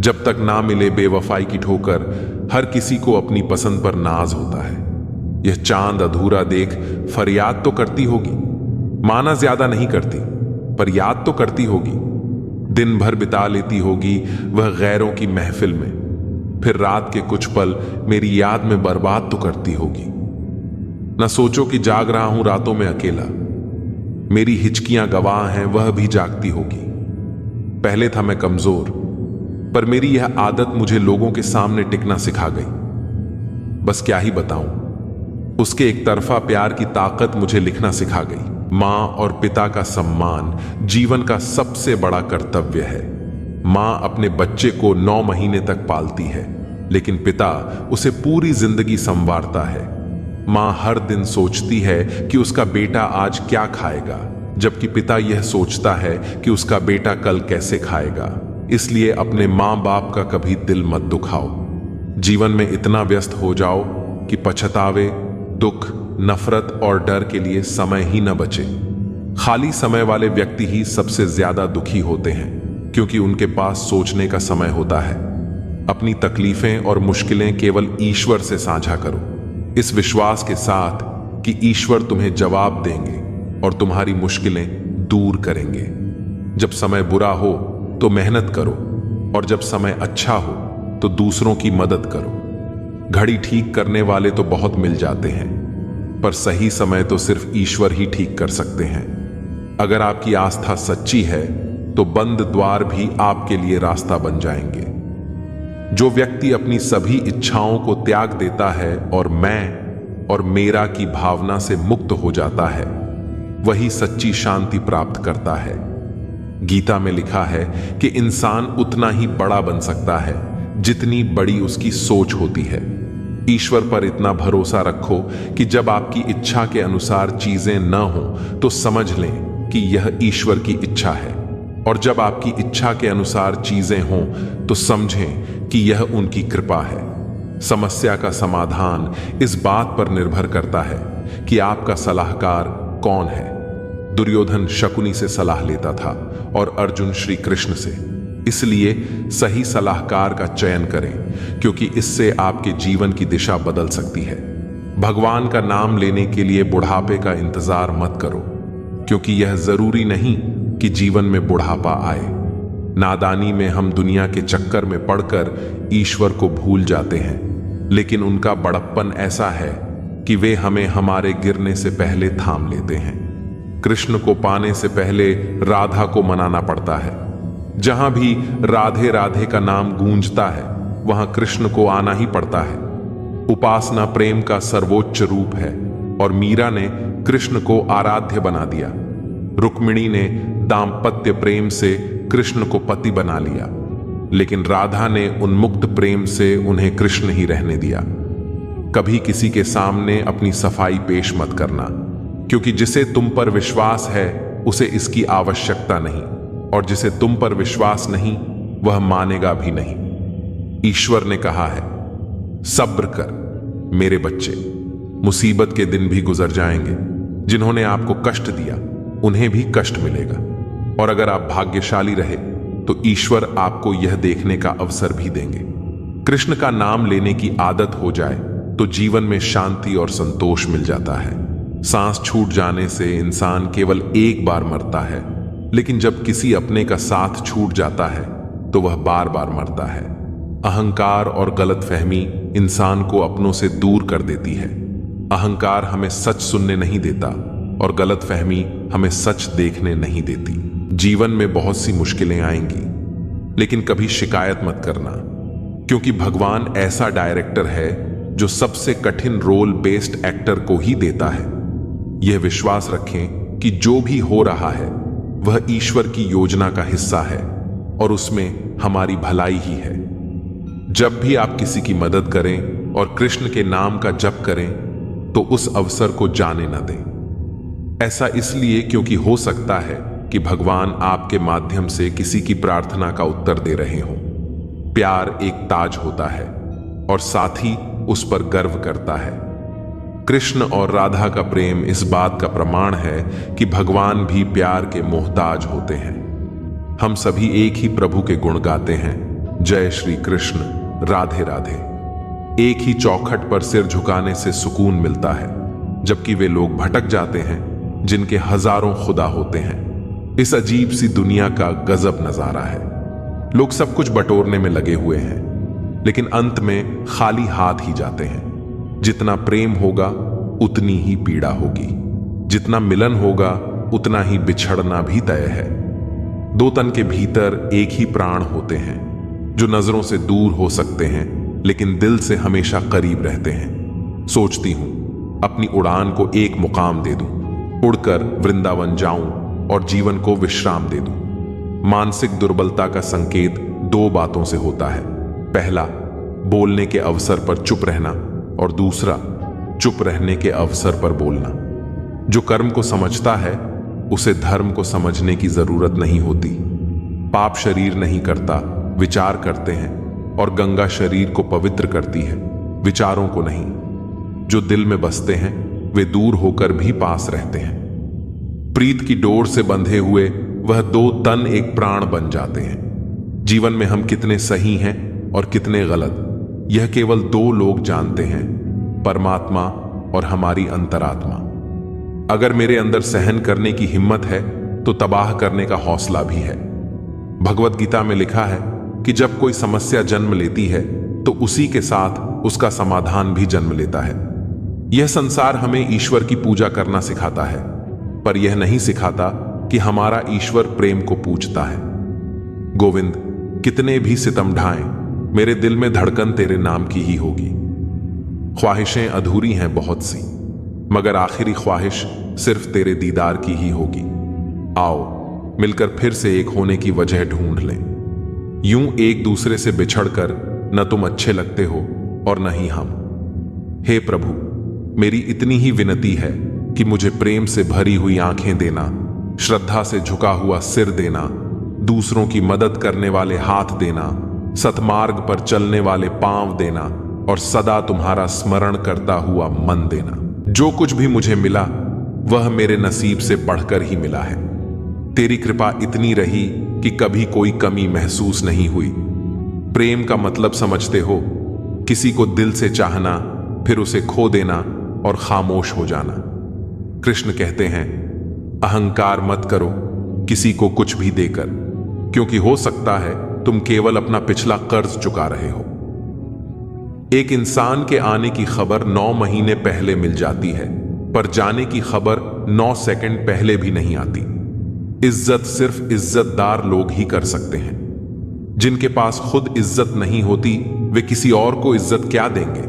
जब तक ना मिले बेवफाई की ठोकर, हर किसी को अपनी पसंद पर नाज होता है। यह चांद अधूरा देख फरियाद तो करती होगी, माना ज्यादा नहीं करती पर याद तो करती होगी। दिन भर बिता लेती होगी वह गैरों की महफिल में, फिर रात के कुछ पल मेरी याद में बर्बाद तो करती होगी। न सोचो कि जाग रहा हूं रातों में अकेला, मेरी हिचकियां गवाह हैं वह भी जागती होगी। पहले था मैं कमजोर, पर मेरी यह आदत मुझे लोगों के सामने टिकना सिखा गई। बस क्या ही बताऊं, उसके एक तरफा प्यार की ताकत मुझे लिखना सिखा गई। मां और पिता का सम्मान जीवन का सबसे बड़ा कर्तव्य है। मां अपने बच्चे को 9 महीने तक पालती है, लेकिन पिता उसे पूरी जिंदगी संवारता है। मां हर दिन सोचती है कि उसका बेटा आज क्या खाएगा, जबकि पिता यह सोचता है कि उसका बेटा कल कैसे खाएगा। इसलिए अपने मां बाप का कभी दिल मत दुखाओ। जीवन में इतना व्यस्त हो जाओ कि पछतावे, दुख, नफरत और डर के लिए समय ही न बचे। खाली समय वाले व्यक्ति ही सबसे ज्यादा दुखी होते हैं, क्योंकि उनके पास सोचने का समय होता है। अपनी तकलीफें और मुश्किलें केवल ईश्वर से साझा करो, इस विश्वास के साथ कि ईश्वर तुम्हें जवाब देंगे और तुम्हारी मुश्किलें दूर करेंगे। जब समय बुरा हो तो मेहनत करो, और जब समय अच्छा हो तो दूसरों की मदद करो। घड़ी ठीक करने वाले तो बहुत मिल जाते हैं, पर सही समय तो सिर्फ ईश्वर ही ठीक कर सकते हैं। अगर आपकी आस्था सच्ची है तो बंद द्वार भी आपके लिए रास्ता बन जाएंगे। जो व्यक्ति अपनी सभी इच्छाओं को त्याग देता है और मैं और मेरा की भावना से मुक्त हो जाता है, वही सच्ची शांति प्राप्त करता है। गीता में लिखा है कि इंसान उतना ही बड़ा बन सकता है जितनी बड़ी उसकी सोच होती है। ईश्वर पर इतना भरोसा रखो कि जब आपकी इच्छा के अनुसार चीजें न हो तो समझ लें कि यह ईश्वर की इच्छा है, और जब आपकी इच्छा के अनुसार चीजें हों तो समझें कि यह उनकी कृपा है। समस्या का समाधान इस बात पर निर्भर करता है कि आपका सलाहकार कौन है। दुर्योधन शकुनी से सलाह लेता था और अर्जुन श्री कृष्ण से। इसलिए सही सलाहकार का चयन करें, क्योंकि इससे आपके जीवन की दिशा बदल सकती है। भगवान का नाम लेने के लिए बुढ़ापे का इंतजार मत करो, क्योंकि यह जरूरी नहीं कि जीवन में बुढ़ापा आए। नादानी में हम दुनिया के चक्कर में पड़कर ईश्वर को भूल जाते हैं, लेकिन उनका बड़प्पन ऐसा है कि वे हमें हमारे गिरने से पहले थाम लेते हैं। कृष्ण को पाने से पहले राधा को मनाना पड़ता है। जहां भी राधे राधे का नाम गूंजता है, वहां कृष्ण को आना ही पड़ता है। उपासना प्रेम का सर्वोच्च रूप है, और मीरा ने कृष्ण को आराध्य बना दिया। रुक्मिणी ने दाम्पत्य प्रेम से कृष्ण को पति बना लिया, लेकिन राधा ने उन्मुक्त प्रेम से उन्हें कृष्ण ही रहने दिया। कभी किसी के सामने अपनी सफाई पेश मत करना, क्योंकि जिसे तुम पर विश्वास है उसे इसकी आवश्यकता नहीं, और जिसे तुम पर विश्वास नहीं वह मानेगा भी नहीं। ईश्वर ने कहा है, सब्र कर मेरे बच्चे, मुसीबत के दिन भी गुजर जाएंगे। जिन्होंने आपको कष्ट दिया उन्हें भी कष्ट मिलेगा, और अगर आप भाग्यशाली रहे तो ईश्वर आपको यह देखने का अवसर भी देंगे। कृष्ण का नाम लेने की आदत हो जाए तो जीवन में शांति और संतोष मिल जाता है। सांस छूट जाने से इंसान केवल एक बार मरता है, लेकिन जब किसी अपने का साथ छूट जाता है तो वह बार बार मरता है। अहंकार और गलतफहमी इंसान को अपनों से दूर कर देती है। अहंकार हमें सच सुनने नहीं देता, और गलतफहमी हमें सच देखने नहीं देती। जीवन में बहुत सी मुश्किलें आएंगी, लेकिन कभी शिकायत मत करना, क्योंकि भगवान ऐसा डायरेक्टर है जो सबसे कठिन रोल बेस्ड एक्टर को ही देता है। यह विश्वास रखें कि जो भी हो रहा है वह ईश्वर की योजना का हिस्सा है, और उसमें हमारी भलाई ही है। जब भी आप किसी की मदद करें और कृष्ण के नाम का जप करें तो उस अवसर को जाने न दें। ऐसा इसलिए क्योंकि हो सकता है कि भगवान आपके माध्यम से किसी की प्रार्थना का उत्तर दे रहे हों। प्यार एक ताज होता है और साथी उस पर गर्व करता है। कृष्ण और राधा का प्रेम इस बात का प्रमाण है कि भगवान भी प्यार के मोहताज होते हैं। हम सभी एक ही प्रभु के गुण गाते हैं। जय श्री कृष्ण, राधे राधे। एक ही चौखट पर सिर झुकाने से सुकून मिलता है, जबकि वे लोग भटक जाते हैं जिनके हजारों खुदा होते हैं। इस अजीब सी दुनिया का गजब नजारा है। लोग सब कुछ बटोरने में लगे हुए हैं, लेकिन अंत में खाली हाथ ही जाते हैं। जितना प्रेम होगा उतनी ही पीड़ा होगी, जितना मिलन होगा उतना ही बिछड़ना भी तय है। दो तन के भीतर एक ही प्राण होते हैं, जो नजरों से दूर हो सकते हैं लेकिन दिल से हमेशा करीब रहते हैं। सोचती हूं अपनी उड़ान को एक मुकाम दे दूं, उड़कर वृंदावन जाऊं और जीवन को विश्राम दे दूं। मानसिक दुर्बलता का संकेत दो बातों से होता है। पहला, बोलने के अवसर पर चुप रहना, और दूसरा, चुप रहने के अवसर पर बोलना। जो कर्म को समझता है उसे धर्म को समझने की जरूरत नहीं होती। पाप शरीर नहीं करता, विचार करते हैं, और गंगा शरीर को पवित्र करती है, विचारों को नहीं। जो दिल में बसते हैं वे दूर होकर भी पास रहते हैं। प्रीत की डोर से बंधे हुए वह दो तन एक प्राण बन जाते हैं। जीवन में हम कितने सही हैं और कितने गलत, यह केवल दो लोग जानते हैं, परमात्मा और हमारी अंतरात्मा। अगर मेरे अंदर सहन करने की हिम्मत है तो तबाह करने का हौसला भी है। भगवत गीता में लिखा है कि जब कोई समस्या जन्म लेती है तो उसी के साथ उसका समाधान भी जन्म लेता है। यह संसार हमें ईश्वर की पूजा करना सिखाता है, पर यह नहीं सिखाता कि हमारा ईश्वर प्रेम को पूजता है। गोविंद, कितने भी सितम ढाएं, मेरे दिल में धड़कन तेरे नाम की ही होगी। ख्वाहिशें अधूरी हैं बहुत सी, मगर आखिरी ख्वाहिश सिर्फ तेरे दीदार की ही होगी। आओ मिलकर फिर से एक होने की वजह ढूंढ लें। यूं एक दूसरे से बिछड़कर न तुम अच्छे लगते हो और न ही हम। हे प्रभु, मेरी इतनी ही विनती है कि मुझे प्रेम से भरी हुई आंखें देना, श्रद्धा से झुका हुआ सिर देना, दूसरों की मदद करने वाले हाथ देना, सतमार्ग पर चलने वाले पांव देना, और सदा तुम्हारा स्मरण करता हुआ मन देना। जो कुछ भी मुझे मिला वह मेरे नसीब से बढ़कर ही मिला है। तेरी कृपा इतनी रही कि कभी कोई कमी महसूस नहीं हुई। प्रेम का मतलब समझते हो? किसी को दिल से चाहना, फिर उसे खो देना और खामोश हो जाना। कृष्ण कहते हैं, अहंकार मत करो किसी को कुछ भी देकर, क्योंकि हो सकता है तुम केवल अपना पिछला कर्ज चुका रहे हो। एक इंसान के आने की खबर 9 महीने पहले मिल जाती है, पर जाने की खबर 9 सेकंड पहले भी नहीं आती। इज्जत सिर्फ इज्जतदार लोग ही कर सकते हैं। जिनके पास खुद इज्जत नहीं होती वे किसी और को इज्जत क्या देंगे।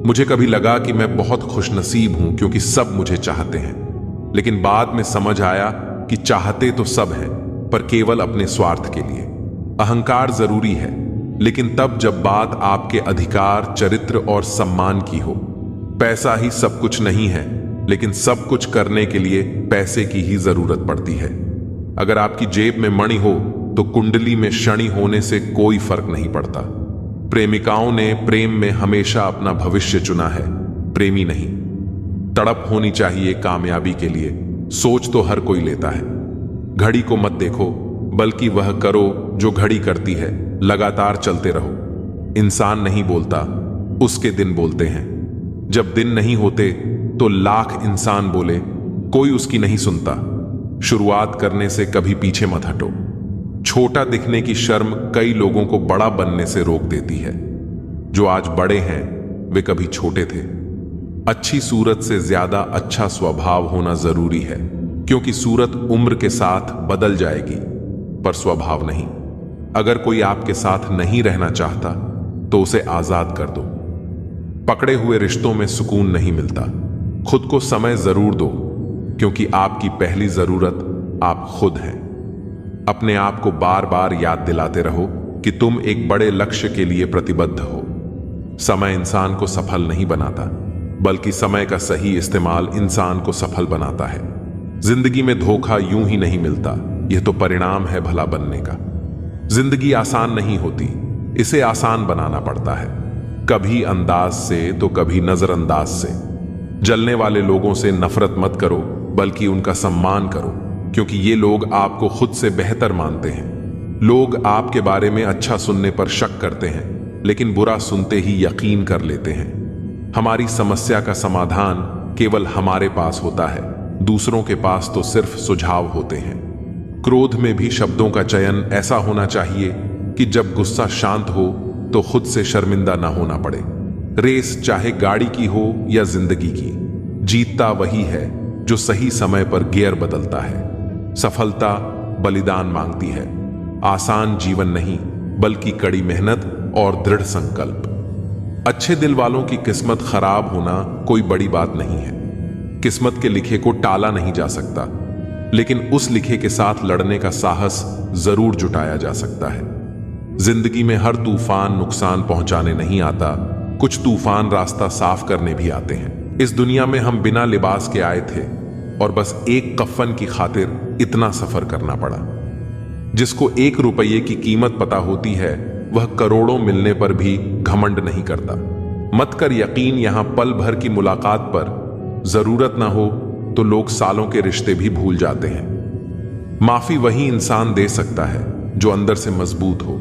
मुझे कभी लगा कि मैं बहुत खुशनसीब हूं क्योंकि सब मुझे चाहते हैं, लेकिन बाद में समझ आया कि चाहते तो सब हैं, पर केवल अपने स्वार्थ के लिए। अहंकार जरूरी है, लेकिन तब जब बात आपके अधिकार, चरित्र और सम्मान की हो। पैसा ही सब कुछ नहीं है, लेकिन सब कुछ करने के लिए पैसे की ही जरूरत पड़ती है। अगर आपकी जेब में मणि हो तो कुंडली में शनि होने से कोई फर्क नहीं पड़ता। प्रेमिकाओं ने प्रेम में हमेशा अपना भविष्य चुना है, प्रेमी नहीं। तड़प होनी चाहिए कामयाबी के लिए, सोच तो हर कोई लेता है। घड़ी को मत देखो, बल्कि वह करो जो घड़ी करती है। लगातार चलते रहो। इंसान नहीं बोलता, उसके दिन बोलते हैं। जब दिन नहीं होते तो लाख इंसान बोले, कोई उसकी नहीं सुनता। शुरुआत करने से कभी पीछे मत हटो। छोटा दिखने की शर्म कई लोगों को बड़ा बनने से रोक देती है। जो आज बड़े हैं वे कभी छोटे थे। अच्छी सूरत से ज्यादा अच्छा स्वभाव होना जरूरी है, क्योंकि सूरत उम्र के साथ बदल जाएगी, पर स्वभाव नहीं। अगर कोई आपके साथ नहीं रहना चाहता तो उसे आजाद कर दो। पकड़े हुए रिश्तों में सुकून नहीं मिलता। खुद को समय जरूर दो, क्योंकि आपकी पहली जरूरत आप खुद हैं। अपने आप को बार बार याद दिलाते रहो कि तुम एक बड़े लक्ष्य के लिए प्रतिबद्ध हो। समय इंसान को सफल नहीं बनाता, बल्कि समय का सही इस्तेमाल इंसान को सफल बनाता है। जिंदगी में धोखा यूं ही नहीं मिलता, यह तो परिणाम है भला बनने का। जिंदगी आसान नहीं होती, इसे आसान बनाना पड़ता है, कभी अंदाज से तो कभी नजरअंदाज से। जलने वाले लोगों से नफरत मत करो, बल्कि उनका सम्मान करो, क्योंकि ये लोग आपको खुद से बेहतर मानते हैं। लोग आपके बारे में अच्छा सुनने पर शक करते हैं, लेकिन बुरा सुनते ही यकीन कर लेते हैं। हमारी समस्या का समाधान केवल हमारे पास होता है, दूसरों के पास तो सिर्फ सुझाव होते हैं। क्रोध में भी शब्दों का चयन ऐसा होना चाहिए कि जब गुस्सा शांत हो तो खुद से शर्मिंदा ना होना पड़े। रेस चाहे गाड़ी की हो या जिंदगी की, जीतता वही है जो सही समय पर गियर बदलता है। सफलता बलिदान मांगती है। आसान जीवन नहीं, बल्कि कड़ी मेहनत और दृढ़ संकल्प। अच्छे दिल वालों की किस्मत खराब होना कोई बड़ी बात नहीं है। किस्मत के लिखे को टाला नहीं जा सकता, लेकिन उस लिखे के साथ लड़ने का साहस जरूर जुटाया जा सकता है। जिंदगी में हर तूफान नुकसान पहुंचाने नहीं आता, कुछ तूफान रास्ता साफ करने भी आते हैं। इस दुनिया में हम बिना लिबास के आए थे और बस एक कफन की खातिर इतना सफर करना पड़ा। जिसको 1 रुपये की कीमत पता होती है, वह करोड़ों मिलने पर भी घमंड नहीं करता। मत कर यकीन यहां पल भर की मुलाकात पर, जरूरत ना हो तो लोग सालों के रिश्ते भी भूल जाते हैं। माफी वही इंसान दे सकता है जो अंदर से मजबूत हो।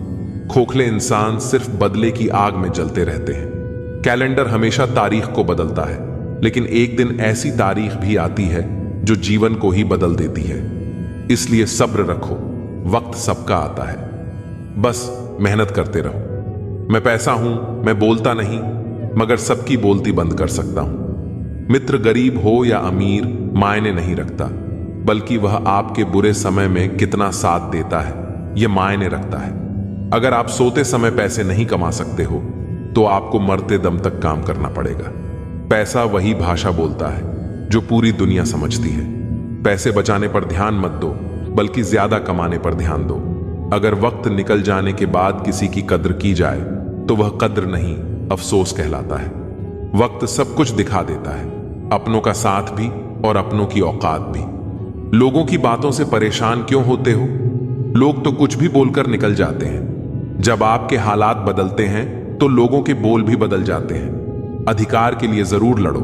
खोखले इंसान सिर्फ बदले की आग में जलते रहते हैं। कैलेंडर हमेशा तारीख को बदलता है, लेकिन एक दिन ऐसी तारीख भी आती है जो जीवन को ही बदल देती है। इसलिए सब्र रखो, वक्त सबका आता है, बस मेहनत करते रहो। मैं पैसा हूं, मैं बोलता नहीं, मगर सबकी बोलती बंद कर सकता हूं। मित्र गरीब हो या अमीर मायने नहीं रखता, बल्कि वह आपके बुरे समय में कितना साथ देता है यह मायने रखता है। अगर आप सोते समय पैसे नहीं कमा सकते हो तो आपको मरते दम तक काम करना पड़ेगा। पैसा वही भाषा बोलता है जो पूरी दुनिया समझती है। पैसे बचाने पर ध्यान मत दो, बल्कि ज्यादा कमाने पर ध्यान दो। अगर वक्त निकल जाने के बाद किसी की कद्र की जाए तो वह कद्र नहीं, अफसोस कहलाता है। वक्त सब कुछ दिखा देता है, अपनों का साथ भी और अपनों की औकात भी। लोगों की बातों से परेशान क्यों होते हो? लोग तो कुछ भी बोलकर निकल जाते हैं। जब आपके हालात बदलते हैं तो लोगों के बोल भी बदल जाते हैं। अधिकार के लिए जरूर लड़ो,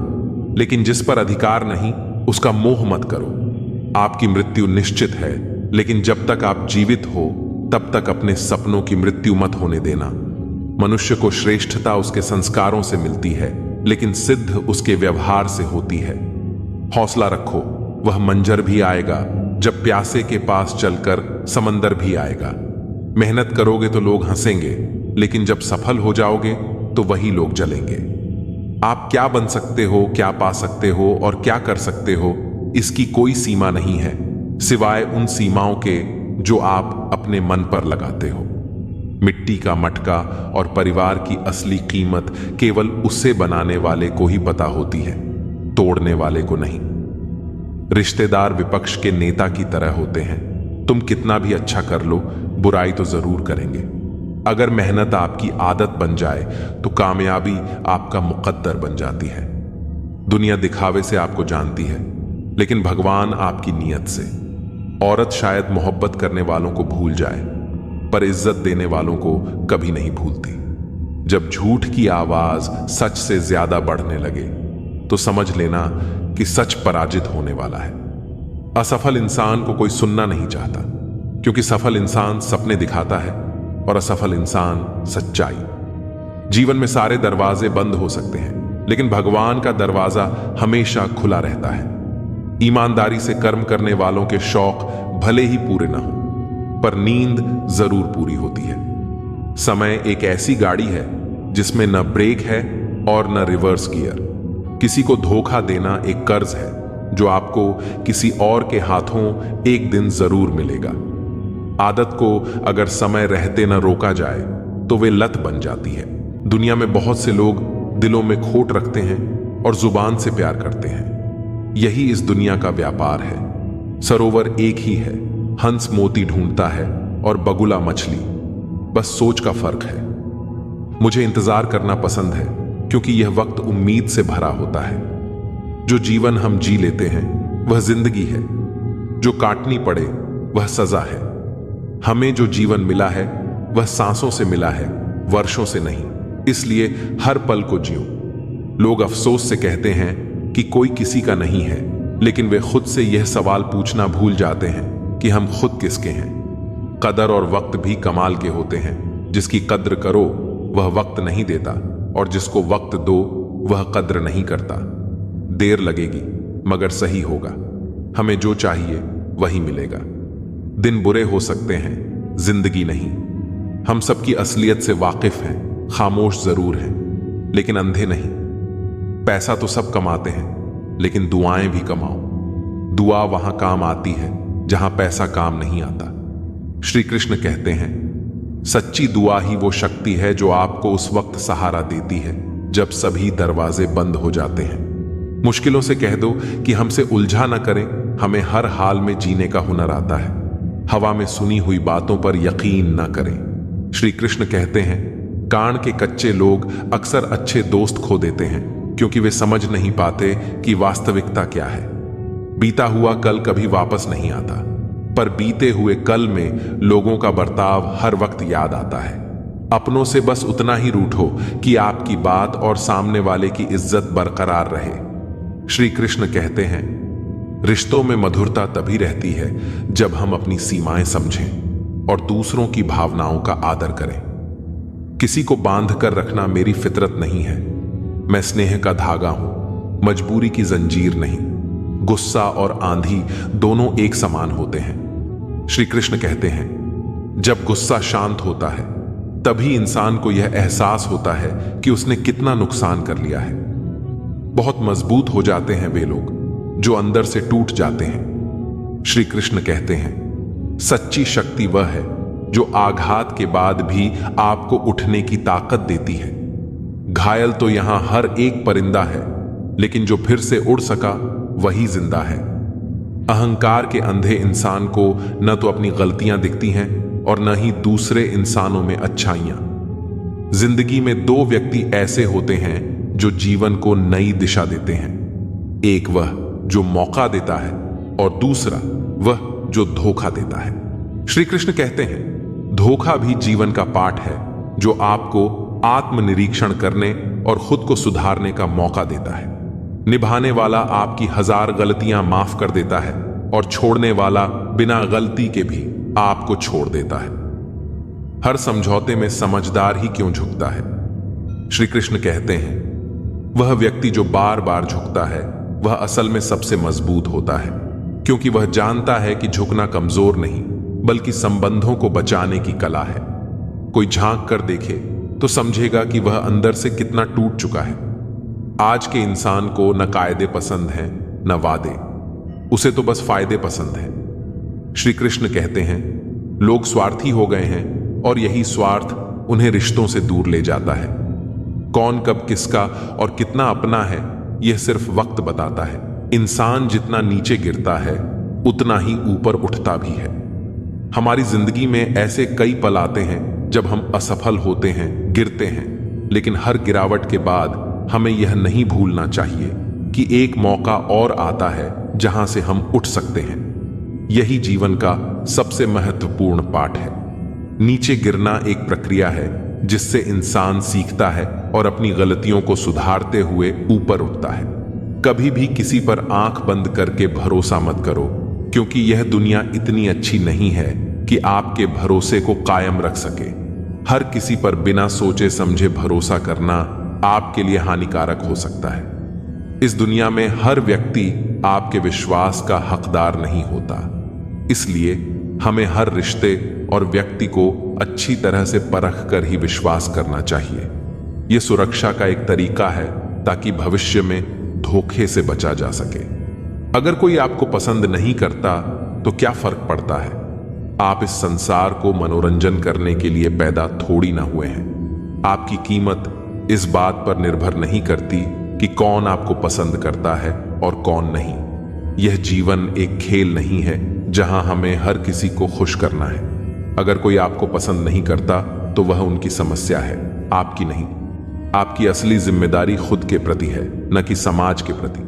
लेकिन जिस पर अधिकार नहीं उसका मोह मत करो। आपकी मृत्यु निश्चित है, लेकिन जब तक आप जीवित हो तब तक अपने सपनों की मृत्यु मत होने देना। मनुष्य को श्रेष्ठता उसके संस्कारों से मिलती है, लेकिन सिद्ध उसके व्यवहार से होती है। हौसला रखो, वह मंजर भी आएगा जब प्यासे के पास चलकर समंदर भी आएगा। मेहनत करोगे तो लोग हंसेंगे, लेकिन जब सफल हो जाओगे तो वही लोग जलेंगे। आप क्या बन सकते हो, क्या पा सकते हो और क्या कर सकते हो, इसकी कोई सीमा नहीं है, सिवाय उन सीमाओं के जो आप अपने मन पर लगाते हो। मिट्टी का मटका और परिवार की असली कीमत केवल उसे बनाने वाले को ही पता होती है, तोड़ने वाले को नहीं। रिश्तेदार विपक्ष के नेता की तरह होते हैं। तुम कितना भी अच्छा कर लो, बुराई तो जरूर करेंगे। अगर मेहनत आपकी आदत बन जाए तो कामयाबी आपका मुकद्दर बन जाती है। दुनिया दिखावे से आपको जानती है, लेकिन भगवान आपकी नीयत से। औरत शायद मोहब्बत करने वालों को भूल जाए, पर इज्जत देने वालों को कभी नहीं भूलती। जब झूठ की आवाज सच से ज्यादा बढ़ने लगे तो समझ लेना कि सच पराजित होने वाला है। असफल इंसान को कोई सुनना नहीं चाहता, क्योंकि सफल इंसान सपने दिखाता है और असफल इंसान सच्चाई। जीवन में सारे दरवाजे बंद हो सकते हैं, लेकिन भगवान का दरवाजा हमेशा खुला रहता है। ईमानदारी से कर्म करने वालों के शौक भले ही पूरे ना हो, पर नींद जरूर पूरी होती है। समय एक ऐसी गाड़ी है जिसमें न ब्रेक है और न रिवर्स गियर। किसी को धोखा देना एक कर्ज है जो आपको किसी और के हाथों एक दिन जरूर मिलेगा। आदत को अगर समय रहते न रोका जाए तो वे लत बन जाती है। दुनिया में बहुत से लोग दिलों में खोट रखते हैं और जुबान से प्यार करते हैं। यही इस दुनिया का व्यापार है। सरोवर एक ही है, हंस मोती ढूंढता है और बगुला मछली, बस सोच का फर्क है। मुझे इंतजार करना पसंद है, क्योंकि यह वक्त उम्मीद से भरा होता है। जो जीवन हम जी लेते हैं वह जिंदगी है, जो काटनी पड़े वह सजा है। हमें जो जीवन मिला है वह सांसों से मिला है, वर्षों से नहीं। इसलिए हर पल को जियो। लोग अफसोस से कहते हैं कि कोई किसी का नहीं है, लेकिन वे खुद से यह सवाल पूछना भूल जाते हैं कि हम खुद किसके हैं। कदर और वक्त भी कमाल के होते हैं। जिसकी कद्र करो वह वक्त नहीं देता, और जिसको वक्त दो वह कद्र नहीं करता। देर लगेगी मगर सही होगा। हमें जो चाहिए वही मिलेगा। दिन बुरे हो सकते हैं, जिंदगी नहीं। हम सबकी असलियत से वाकिफ हैं, खामोश जरूर हैं, लेकिन अंधे नहीं। पैसा तो सब कमाते हैं, लेकिन दुआएं भी कमाओ। दुआ वहां काम आती है जहां पैसा काम नहीं आता। श्री कृष्ण कहते हैं, सच्ची दुआ ही वो शक्ति है जो आपको उस वक्त सहारा देती है जब सभी दरवाजे बंद हो जाते हैं। मुश्किलों से कह दो कि हमसे उलझा न करें, हमें हर हाल में जीने का हुनर आता है। हवा में सुनी हुई बातों पर यकीन न करें। श्री कृष्ण कहते हैं, कान के कच्चे लोग अक्सर अच्छे दोस्त खो देते हैं क्योंकि वे समझ नहीं पाते कि वास्तविकता क्या है। बीता हुआ कल कभी वापस नहीं आता, पर बीते हुए कल में लोगों का बर्ताव हर वक्त याद आता है। अपनों से बस उतना ही रूठो कि आपकी बात और सामने वाले की इज्जत बरकरार रहे। श्री कृष्ण कहते हैं, रिश्तों में मधुरता तभी रहती है जब हम अपनी सीमाएं समझें और दूसरों की भावनाओं का आदर करें। किसी को बांध कर रखना मेरी फितरत नहीं है। मैं स्नेह का धागा हूं, मजबूरी की जंजीर नहीं। गुस्सा और आंधी दोनों एक समान होते हैं। श्री कृष्ण कहते हैं, जब गुस्सा शांत होता है तभी इंसान को यह एहसास होता है कि उसने कितना नुकसान कर लिया है। बहुत मजबूत हो जाते हैं वे लोग जो अंदर से टूट जाते हैं। श्री कृष्ण कहते हैं, सच्ची शक्ति वह है जो आघात के बाद भी आपको उठने की ताकत देती है। घायल तो यहां हर एक परिंदा है, लेकिन जो फिर से उड़ सका वही जिंदा है। अहंकार के अंधे इंसान को न तो अपनी गलतियां दिखती हैं और न ही दूसरे इंसानों में अच्छाइयां। जिंदगी में दो व्यक्ति ऐसे होते हैं जो जीवन को नई दिशा देते हैं। एक वह जो मौका देता है और दूसरा वह जो धोखा देता है। श्री कृष्ण कहते हैं, धोखा भी जीवन का पाठ है जो आपको आत्मनिरीक्षण करने और खुद को सुधारने का मौका देता है। निभाने वाला आपकी 1000 गलतियां माफ कर देता है और छोड़ने वाला बिना गलती के भी आपको छोड़ देता है। हर समझौते में समझदार ही क्यों झुकता है? श्री कृष्ण कहते हैं, वह व्यक्ति जो बार बार झुकता है वह असल में सबसे मजबूत होता है, क्योंकि वह जानता है कि झुकना कमजोर नहीं बल्कि संबंधों को बचाने की कला है। कोई झांक कर देखे तो समझेगा कि वह अंदर से कितना टूट चुका है। आज के इंसान को न कायदे पसंद हैं न वादे, उसे तो बस फायदे पसंद हैं। श्री कृष्ण कहते हैं, लोग स्वार्थी हो गए हैं और यही स्वार्थ उन्हें रिश्तों से दूर ले जाता है। कौन कब किसका और कितना अपना है यह सिर्फ वक्त बताता है। इंसान जितना नीचे गिरता है उतना ही ऊपर उठता भी है। हमारी जिंदगी में ऐसे कई पल आते हैं जब हम असफल होते हैं, गिरते हैं, लेकिन हर गिरावट के बाद हमें यह नहीं भूलना चाहिए कि एक मौका और आता है जहां से हम उठ सकते हैं। यही जीवन का सबसे महत्वपूर्ण पाठ है। नीचे गिरना एक प्रक्रिया है जिससे इंसान सीखता है और अपनी गलतियों को सुधारते हुए ऊपर उठता है। कभी भी किसी पर आंख बंद करके भरोसा मत करो, क्योंकि यह दुनिया इतनी अच्छी नहीं है कि आपके भरोसे को कायम रख सके। हर किसी पर बिना सोचे समझे भरोसा करना आपके लिए हानिकारक हो सकता है। इस दुनिया में हर व्यक्ति आपके विश्वास का हकदार नहीं होता, इसलिए हमें हर रिश्ते और व्यक्ति को अच्छी तरह से परख कर ही विश्वास करना चाहिए। यह सुरक्षा का एक तरीका है ताकि भविष्य में धोखे से बचा जा सके। अगर कोई आपको पसंद नहीं करता तो क्या फर्क पड़ता है? आप इस संसार को मनोरंजन करने के लिए पैदा थोड़ी ना हुए हैं। आपकी कीमत इस बात पर निर्भर नहीं करती कि कौन आपको पसंद करता है और कौन नहीं। यह जीवन एक खेल नहीं है जहां हमें हर किसी को खुश करना है। अगर कोई आपको पसंद नहीं करता तो वह उनकी समस्या है, आपकी नहीं। आपकी असली जिम्मेदारी खुद के प्रति है, न कि समाज के प्रति।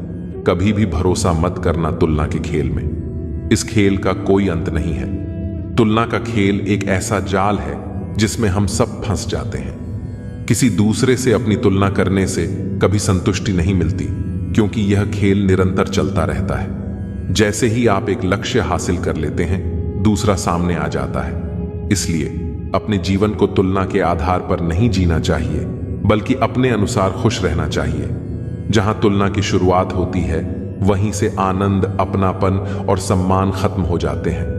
कभी भी भरोसा मत करना तुलना के खेल में। इस खेल का कोई अंत नहीं है। तुलना का खेल एक ऐसा जाल है जिसमें हम सब फंस जाते हैं। किसी दूसरे से अपनी तुलना करने से कभी संतुष्टि नहीं मिलती, क्योंकि यह खेल निरंतर चलता रहता है। जैसे ही आप एक लक्ष्य हासिल कर लेते हैं, दूसरा सामने आ जाता है। इसलिए अपने जीवन को तुलना के आधार पर नहीं जीना चाहिए, बल्कि अपने अनुसार खुश रहना चाहिए। जहां तुलना की शुरुआत होती है, वहीं से आनंद, अपनापन और सम्मान खत्म हो जाते हैं।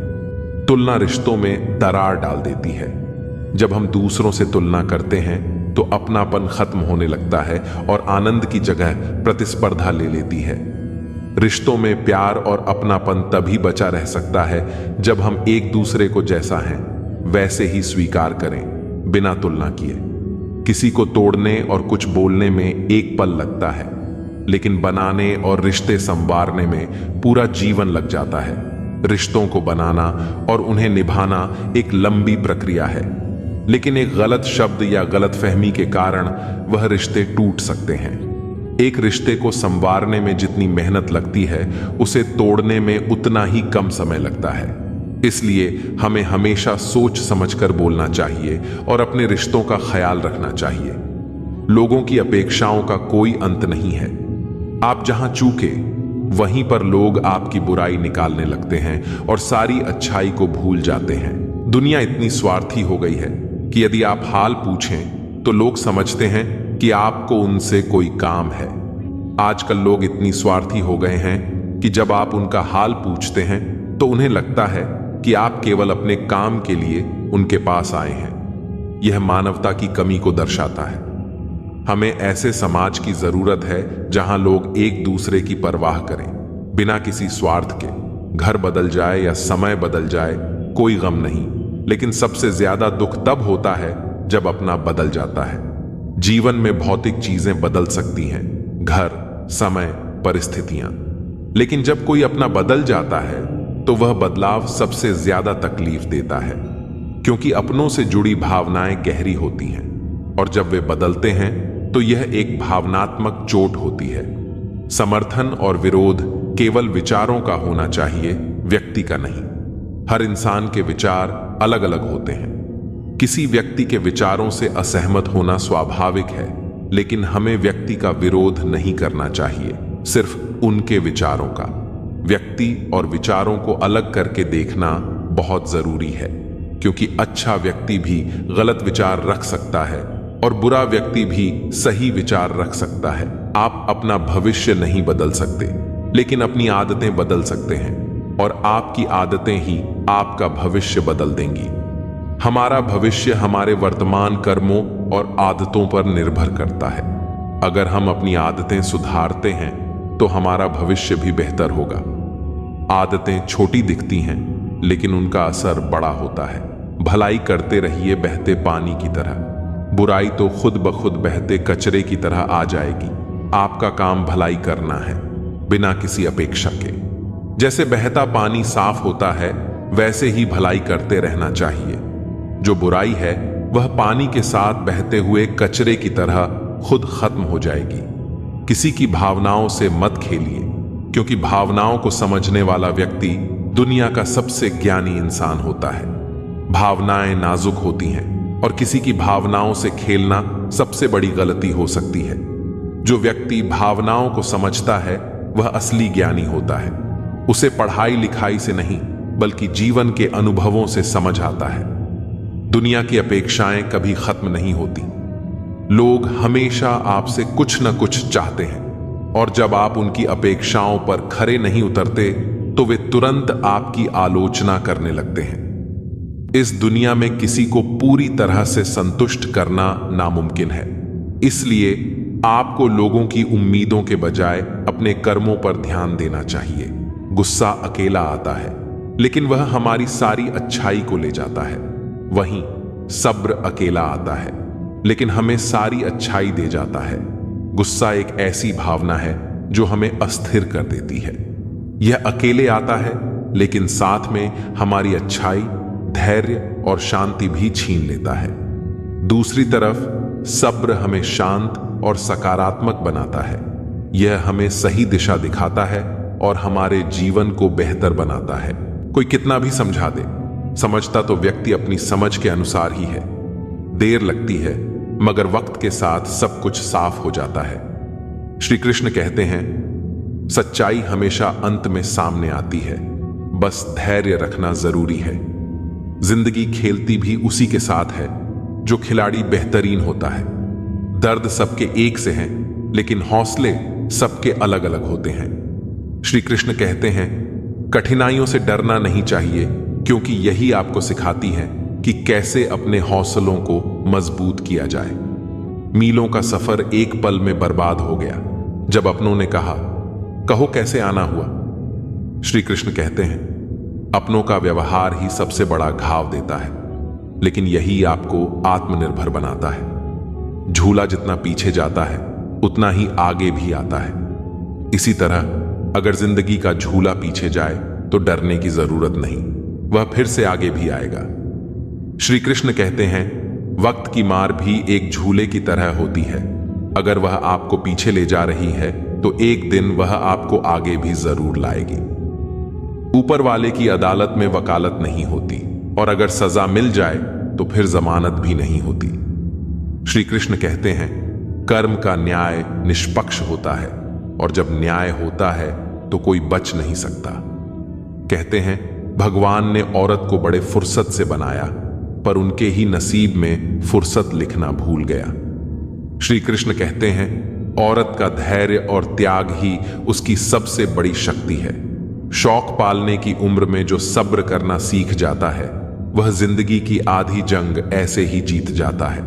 तुलना रिश्तों में दरार डाल देती है। जब हम दूसरों से तुलना करते हैं तो अपनापन खत्म होने लगता है और आनंद की जगह प्रतिस्पर्धा ले लेती है। रिश्तों में प्यार और अपनापन तभी बचा रह सकता है जब हम एक दूसरे को जैसा हैं वैसे ही स्वीकार करें, बिना तुलना किए। किसी को तोड़ने और कुछ बोलने में एक पल लगता है, लेकिन बनाने और रिश्ते संवारने में पूरा जीवन लग जाता है। रिश्तों को बनाना और उन्हें निभाना एक लंबी प्रक्रिया है, लेकिन एक गलत शब्द या गलतफहमी के कारण वह रिश्ते टूट सकते हैं। एक रिश्ते को संवारने में जितनी मेहनत लगती है, उसे तोड़ने में उतना ही कम समय लगता है। इसलिए हमें हमेशा सोच समझकर बोलना चाहिए और अपने रिश्तों का ख्याल रखना चाहिए। लोगों की अपेक्षाओं का कोई अंत नहीं है। आप जहां चूके, वहीं पर लोग आपकी बुराई निकालने लगते हैं और सारी अच्छाई को भूल जाते हैं। दुनिया इतनी स्वार्थी हो गई है कि यदि आप हाल पूछें तो लोग समझते हैं कि आपको उनसे कोई काम है। आजकल लोग इतनी स्वार्थी हो गए हैं कि जब आप उनका हाल पूछते हैं तो उन्हें लगता है कि आप केवल अपने काम के लिए उनके पास आए हैं। यह मानवता की कमी को दर्शाता है। हमें ऐसे समाज की जरूरत है जहां लोग एक दूसरे की परवाह करें, बिना किसी स्वार्थ के। घर बदल जाए या समय बदल जाए, कोई गम नहीं, लेकिन सबसे ज्यादा दुख तब होता है जब अपना बदल जाता है। जीवन में भौतिक चीजें बदल सकती हैं, घर, समय, परिस्थितियां, लेकिन जब कोई अपना बदल जाता है तो वह बदलाव सबसे ज्यादा तकलीफ देता है, क्योंकि अपनों से जुड़ी भावनाएं गहरी होती हैं और जब वे बदलते हैं तो यह एक भावनात्मक चोट होती है। समर्थन और विरोध केवल विचारों का होना चाहिए, व्यक्ति का नहीं। हर इंसान के विचार अलग अलग होते हैं। किसी व्यक्ति के विचारों से असहमत होना स्वाभाविक है, लेकिन हमें व्यक्ति का विरोध नहीं करना चाहिए, सिर्फ उनके विचारों का। व्यक्ति और विचारों को अलग करके देखना बहुत जरूरी है, क्योंकि अच्छा व्यक्ति भी गलत विचार रख सकता है और बुरा व्यक्ति भी सही विचार रख सकता है। आप अपना भविष्य नहीं बदल सकते, लेकिन अपनी आदतें बदल सकते हैं, और आपकी आदतें ही आपका भविष्य बदल देंगी। हमारा भविष्य हमारे वर्तमान कर्मों और आदतों पर निर्भर करता है। अगर हम अपनी आदतें सुधारते हैं तो हमारा भविष्य भी बेहतर होगा। आदतें छोटी दिखती हैं, लेकिन उनका असर बड़ा होता है। भलाई करते रहिए बहते पानी की तरह, बुराई तो खुद ब खुद बहते कचरे की तरह आ जाएगी। आपका काम भलाई करना है, बिना किसी अपेक्षा के। जैसे बहता पानी साफ होता है, वैसे ही भलाई करते रहना चाहिए। जो बुराई है वह पानी के साथ बहते हुए कचरे की तरह खुद खत्म हो जाएगी। किसी की भावनाओं से मत खेलिए, क्योंकि भावनाओं को समझने वाला व्यक्ति दुनिया का सबसे ज्ञानी इंसान होता है। भावनाएं नाजुक होती हैं और किसी की भावनाओं से खेलना सबसे बड़ी गलती हो सकती है। जो व्यक्ति भावनाओं को समझता है वह असली ज्ञानी होता है। उसे पढ़ाई लिखाई से नहीं, बल्कि जीवन के अनुभवों से समझ आता है। दुनिया की अपेक्षाएं कभी खत्म नहीं होती। लोग हमेशा आपसे कुछ न कुछ चाहते हैं, और जब आप उनकी अपेक्षाओं पर खरे नहीं उतरते तो वे तुरंत आपकी आलोचना करने लगते हैं। इस दुनिया में किसी को पूरी तरह से संतुष्ट करना नामुमकिन है। इसलिए आपको लोगों की उम्मीदों के बजाय अपने कर्मों पर ध्यान देना चाहिए। गुस्सा अकेला आता है, लेकिन वह हमारी सारी अच्छाई को ले जाता है। वहीं सब्र अकेला आता है, लेकिन हमें सारी अच्छाई दे जाता है। गुस्सा एक ऐसी भावना है जो हमें अस्थिर कर देती है। यह अकेले आता है, लेकिन साथ में हमारी अच्छाई, धैर्य और शांति भी छीन लेता है। दूसरी तरफ सब्र हमें शांत और सकारात्मक बनाता है। यह हमें सही दिशा दिखाता है और हमारे जीवन को बेहतर बनाता है। कोई कितना भी समझा दे, समझता तो व्यक्ति अपनी समझ के अनुसार ही है। देर लगती है, मगर वक्त के साथ सब कुछ साफ हो जाता है। श्री कृष्ण कहते हैं, सच्चाई हमेशा अंत में सामने आती है, बस धैर्य रखना जरूरी है। जिंदगी खेलती भी उसी के साथ है जो खिलाड़ी बेहतरीन होता है। दर्द सबके एक से हैं, लेकिन हौसले सबके अलग अलग होते हैं। श्री कृष्ण कहते हैं, कठिनाइयों से डरना नहीं चाहिए, क्योंकि यही आपको सिखाती है कि कैसे अपने हौसलों को मजबूत किया जाए। मीलों का सफर एक पल में बर्बाद हो गया जब अपनों ने कहा, कहो कैसे आना हुआ। श्री कृष्ण कहते हैं, अपनों का व्यवहार ही सबसे बड़ा घाव देता है। लेकिन यही आपको आत्मनिर्भर बनाता है। झूला जितना पीछे जाता है उतना ही आगे भी आता है। इसी तरह अगर जिंदगी का झूला पीछे जाए तो डरने की जरूरत नहीं, वह फिर से आगे भी आएगा। श्री कृष्ण कहते हैं, वक्त की मार भी एक झूले की तरह होती है। अगर वह आपको पीछे ले जा रही है तो एक दिन वह आपको आगे भी जरूर लाएगी। ऊपर वाले की अदालत में वकालत नहीं होती, और अगर सजा मिल जाए तो फिर जमानत भी नहीं होती। श्री कृष्ण कहते हैं, कर्म का न्याय निष्पक्ष होता है, और जब न्याय होता है तो कोई बच नहीं सकता। कहते हैं, भगवान ने औरत को बड़े फुर्सत से बनाया, पर उनके ही नसीब में फुर्सत लिखना भूल गया। श्री कृष्ण कहते हैं, औरत का धैर्य और त्याग ही उसकी सबसे बड़ी शक्ति है। शौक पालने की उम्र में जो सब्र करना सीख जाता है, वह जिंदगी की आधी जंग ऐसे ही जीत जाता है।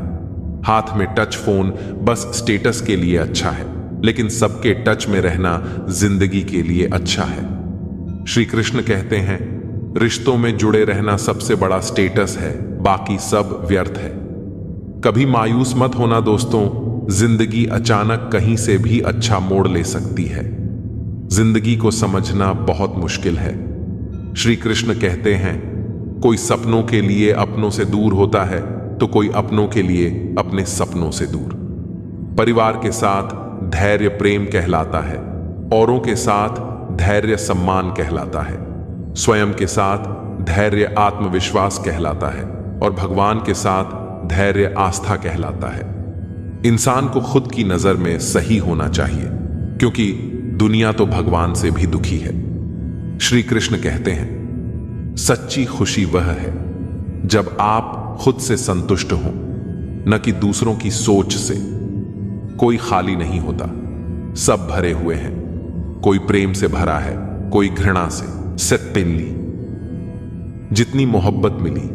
हाथ में टच फोन बस स्टेटस के लिए अच्छा है, लेकिन सबके टच में रहना जिंदगी के लिए अच्छा है। श्री कृष्ण कहते हैं, रिश्तों में जुड़े रहना सबसे बड़ा स्टेटस है, बाकी सब व्यर्थ है। कभी मायूस मत होना दोस्तों, जिंदगी अचानक कहीं से भी अच्छा मोड़ ले सकती है। जिंदगी को समझना बहुत मुश्किल है। श्री कृष्ण कहते हैं, कोई सपनों के लिए अपनों से दूर होता है तो कोई अपनों के लिए अपने सपनों से दूर। परिवार के साथ धैर्य प्रेम कहलाता है, औरों के साथ धैर्य सम्मान कहलाता है, स्वयं के साथ धैर्य आत्मविश्वास कहलाता है, और भगवान के साथ धैर्य आस्था कहलाता है। इंसान को खुद की नजर में सही होना चाहिए, क्योंकि दुनिया तो भगवान से भी दुखी है। श्री कृष्ण कहते हैं, सच्ची खुशी वह है जब आप खुद से संतुष्ट हों, न कि दूसरों की सोच से। कोई खाली नहीं होता, सब भरे हुए हैं। कोई प्रेम से भरा है, कोई घृणा से, सत्तेली। जितनी मोहब्बत मिली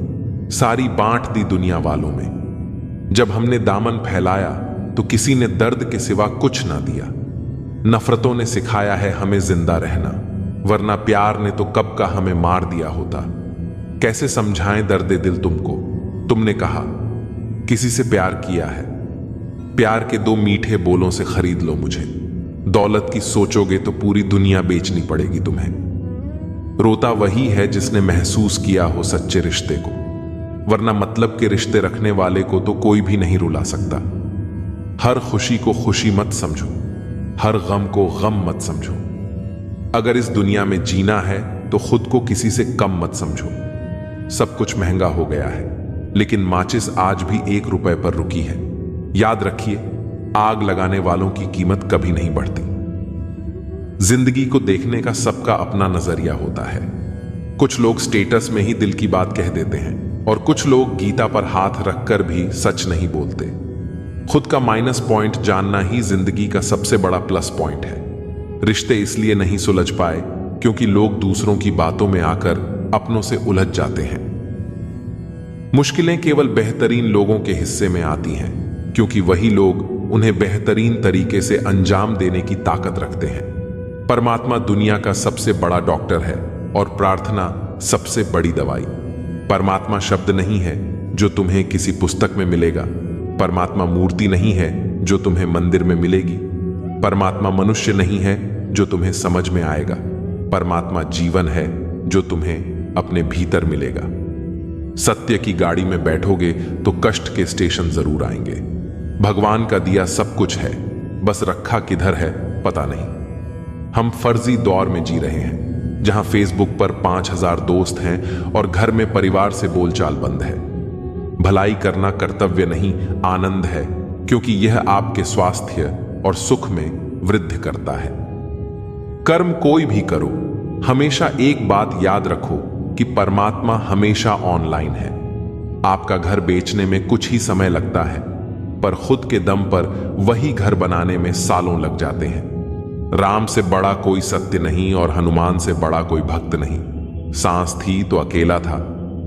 सारी बांट दी दुनिया वालों में। जब हमने दामन फैलाया तो किसी ने दर्द के सिवा कुछ ना दिया। नफरतों ने सिखाया है हमें जिंदा रहना, वरना प्यार ने तो कब का हमें मार दिया होता। कैसे समझाएं दर्द दिल तुमको, तुमने कहा किसी से प्यार किया है। प्यार के दो मीठे बोलों से खरीद लो मुझे। दौलत की सोचोगे तो पूरी दुनिया बेचनी पड़ेगी तुम्हें। रोता वही है जिसने महसूस किया हो सच्चे रिश्ते को, वरना मतलब के रिश्ते रखने वाले को तो कोई भी नहीं रुला सकता। हर खुशी को खुशी मत समझो, हर गम को गम मत समझो। अगर इस दुनिया में जीना है तो खुद को किसी से कम मत समझो। सब कुछ महंगा हो गया है, लेकिन माचिस आज भी 1 रुपए पर रुकी है। याद रखिए, आग लगाने वालों की कीमत कभी नहीं बढ़ती। जिंदगी को देखने का सबका अपना नजरिया होता है। कुछ लोग स्टेटस में ही दिल की बात कह देते हैं, और कुछ लोग गीता पर हाथ रखकर भी सच नहीं बोलते। खुद का माइनस पॉइंट जानना ही जिंदगी का सबसे बड़ा प्लस पॉइंट है। रिश्ते इसलिए नहीं सुलझ पाए क्योंकि लोग दूसरों की बातों में आकर अपनों से उलझ जाते हैं। मुश्किलें केवल बेहतरीन लोगों के हिस्से में आती हैं, क्योंकि वही लोग उन्हें बेहतरीन तरीके से अंजाम देने की ताकत रखते हैं। परमात्मा दुनिया का सबसे बड़ा डॉक्टर है और प्रार्थना सबसे बड़ी दवाई। परमात्मा शब्द नहीं है जो तुम्हें किसी पुस्तक में मिलेगा। परमात्मा मूर्ति नहीं है जो तुम्हें मंदिर में मिलेगी। परमात्मा मनुष्य नहीं है जो तुम्हें समझ में आएगा। परमात्मा जीवन है जो तुम्हें अपने भीतर मिलेगा। सत्य की गाड़ी में बैठोगे तो कष्ट के स्टेशन जरूर आएंगे। भगवान का दिया सब कुछ है, बस रखा किधर है पता नहीं। हम फर्जी दौर में जी रहे हैं, जहां फेसबुक पर 5000 दोस्त हैं और घर में परिवार से बोलचाल बंद है। भलाई करना कर्तव्य नहीं, आनंद है, क्योंकि यह आपके स्वास्थ्य और सुख में वृद्धि करता है। कर्म कोई भी करो, हमेशा एक बात याद रखो कि परमात्मा हमेशा ऑनलाइन है। आपका घर बेचने में कुछ ही समय लगता है, पर खुद के दम पर वही घर बनाने में सालों लग जाते हैं। राम से बड़ा कोई सत्य नहीं और हनुमान से बड़ा कोई भक्त नहीं। सांस थी तो अकेला था,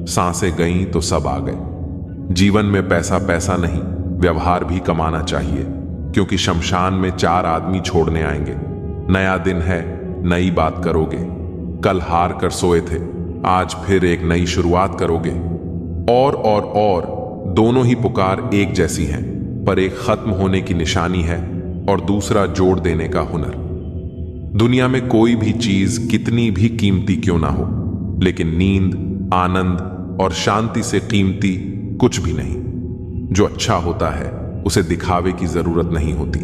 सांसें गईं तो सब आ गए। जीवन में पैसा पैसा नहीं, व्यवहार भी कमाना चाहिए, क्योंकि शमशान में 4 आदमी छोड़ने आएंगे। नया दिन है, नई बात करोगे। कल हार कर सोए थे, आज फिर एक नई शुरुआत करोगे। और दोनों ही पुकार एक जैसी हैं, पर एक खत्म होने की निशानी है और दूसरा जोड़ देने का हुनर। दुनिया में कोई भी चीज कितनी भी कीमती क्यों ना हो, लेकिन नींद, आनंद और शांति से कीमती कुछ भी नहीं। जो अच्छा होता है उसे दिखावे की जरूरत नहीं होती।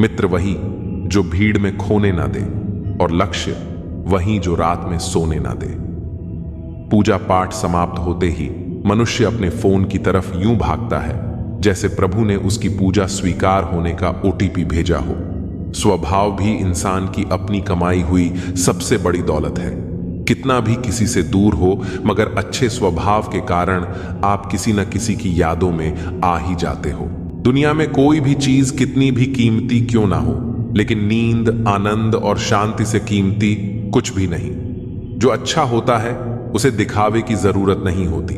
मित्र वही जो भीड़ में खोने ना दे, और लक्ष्य वही जो रात में सोने ना दे। पूजा पाठ समाप्त होते ही मनुष्य अपने फोन की तरफ यूं भागता है जैसे प्रभु ने उसकी पूजा स्वीकार होने का ओटीपी भेजा हो। स्वभाव भी इंसान की अपनी कमाई हुई सबसे बड़ी दौलत है। कितना भी किसी से दूर हो, मगर अच्छे स्वभाव के कारण आप किसी न किसी की यादों में आ ही जाते हो। दुनिया में कोई भी चीज कितनी भी कीमती क्यों ना हो, लेकिन नींद, आनंद और शांति से कीमती कुछ भी नहीं। जो अच्छा होता है उसे दिखावे की जरूरत नहीं होती।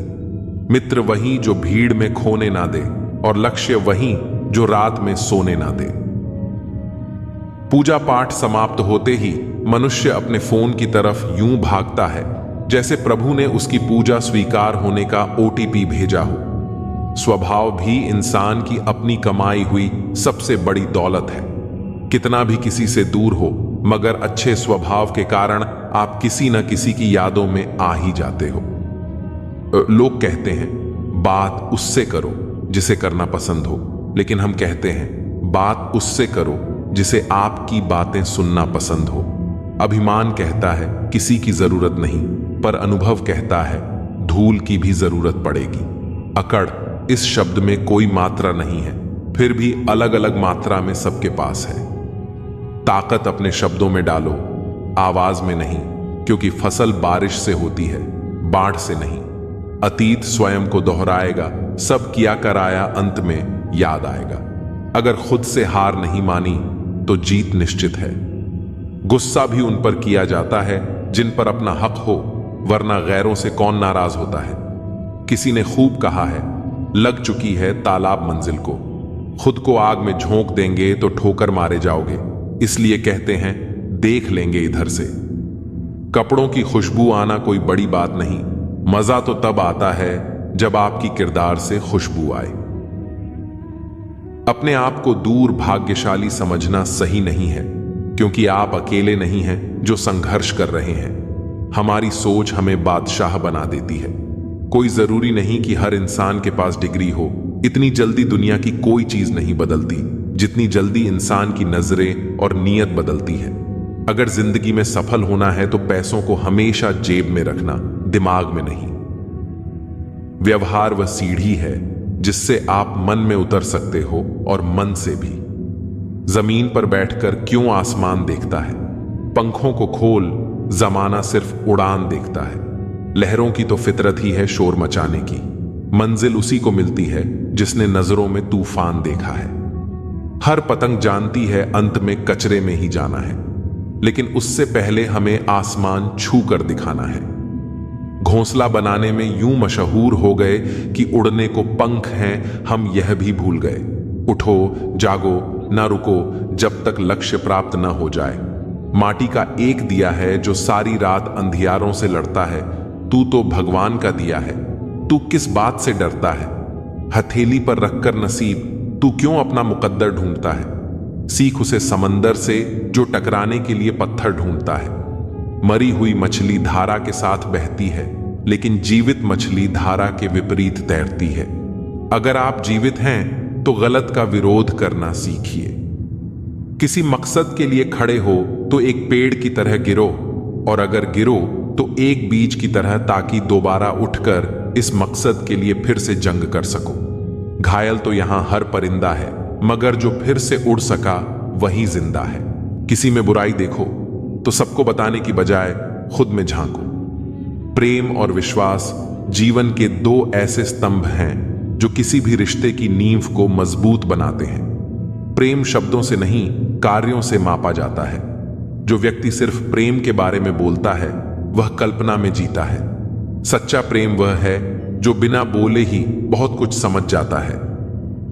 मित्र वही जो भीड़ में खोने ना दे, और लक्ष्य वही जो रात में सोने ना दे। पूजा पाठ समाप्त होते ही मनुष्य अपने फोन की तरफ यूं भागता है जैसे प्रभु ने उसकी पूजा स्वीकार होने का ओटीपी भेजा हो। स्वभाव भी इंसान की अपनी कमाई हुई सबसे बड़ी दौलत है। कितना भी किसी से दूर हो, मगर अच्छे स्वभाव के कारण आप किसी न किसी की यादों में आ ही जाते हो। लोग कहते हैं बात उससे करो जिसे करना पसंद हो, लेकिन हम कहते हैं बात उससे करो जिसे आपकी बातें सुनना पसंद हो। अभिमान कहता है किसी की जरूरत नहीं, पर अनुभव कहता है धूल की भी जरूरत पड़ेगी। अकड़ इस शब्द में कोई मात्रा नहीं है, फिर भी अलग अलग मात्रा में सबके पास है। ताकत अपने शब्दों में डालो, आवाज में नहीं, क्योंकि फसल बारिश से होती है, बाढ़ से नहीं। अतीत स्वयं को दोहराएगा, सब किया कराया अंत में याद आएगा। अगर खुद से हार नहीं मानी तो जीत निश्चित है। गुस्सा भी उन पर किया जाता है जिन पर अपना हक हो, वरना गैरों से कौन नाराज होता है। किसी ने खूब कहा है, लग चुकी है तालाब मंजिल को, खुद को आग में झोंक देंगे तो ठोकर मारे जाओगे, इसलिए कहते हैं देख लेंगे इधर से। कपड़ों की खुशबू आना कोई बड़ी बात नहीं, मजा तो तब आता है जब आपकी किरदार से खुशबू आए। अपने आप को दूर भाग्यशाली समझना सही नहीं है, क्योंकि आप अकेले नहीं हैं जो संघर्ष कर रहे हैं। हमारी सोच हमें बादशाह बना देती है। कोई जरूरी नहीं कि हर इंसान के पास डिग्री हो। इतनी जल्दी दुनिया की कोई चीज नहीं बदलती जितनी जल्दी इंसान की नजरें और नीयत बदलती है। अगर जिंदगी में सफल होना है तो पैसों को हमेशा जेब में रखना, दिमाग में नहीं। व्यवहार वह सीढ़ी है जिससे आप मन में उतर सकते हो, और मन से भी। जमीन पर बैठकर क्यों आसमान देखता है? पंखों को खोल, जमाना सिर्फ उड़ान देखता है। लहरों की तो फितरत ही है शोर मचाने की। मंजिल उसी को मिलती है जिसने नजरों में तूफान देखा है। हर पतंग जानती है अंत में कचरे में ही जाना है, लेकिन उससे पहले हमें आसमान छू कर दिखाना है। घोंसला बनाने में यूं मशहूर हो गए कि उड़ने को पंख हैं, हम यह भी भूल गए। उठो, जागो, ना रुको जब तक लक्ष्य प्राप्त न हो जाए। माटी का एक दिया है जो सारी रात अंधियारों से लड़ता है। तू तो भगवान का दिया है, तू किस बात से डरता है? हथेली पर रखकर नसीब तू क्यों अपना मुकद्दर ढूंढता है? सीख उसे समंदर से जो टकराने के लिए पत्थर ढूंढता है। मरी हुई मछली धारा के साथ बहती है, लेकिन जीवित मछली धारा के विपरीत तैरती है। अगर आप जीवित हैं तो गलत का विरोध करना सीखिए। किसी मकसद के लिए खड़े हो तो एक पेड़ की तरह गिरो, और अगर गिरो तो एक बीज की तरह, ताकि दोबारा उठकर इस मकसद के लिए फिर से जंग कर सको। घायल तो यहां हर परिंदा है, मगर जो फिर से उड़ सका वही जिंदा है। किसी में बुराई देखो तो सबको बताने की बजाय खुद में झांको। प्रेम और विश्वास जीवन के दो ऐसे स्तंभ हैं जो किसी भी रिश्ते की नींव को मजबूत बनाते हैं। प्रेम शब्दों से नहीं, कार्यों से मापा जाता है। जो व्यक्ति सिर्फ प्रेम के बारे में बोलता है वह कल्पना में जीता है। सच्चा प्रेम वह है जो बिना बोले ही बहुत कुछ समझ जाता है।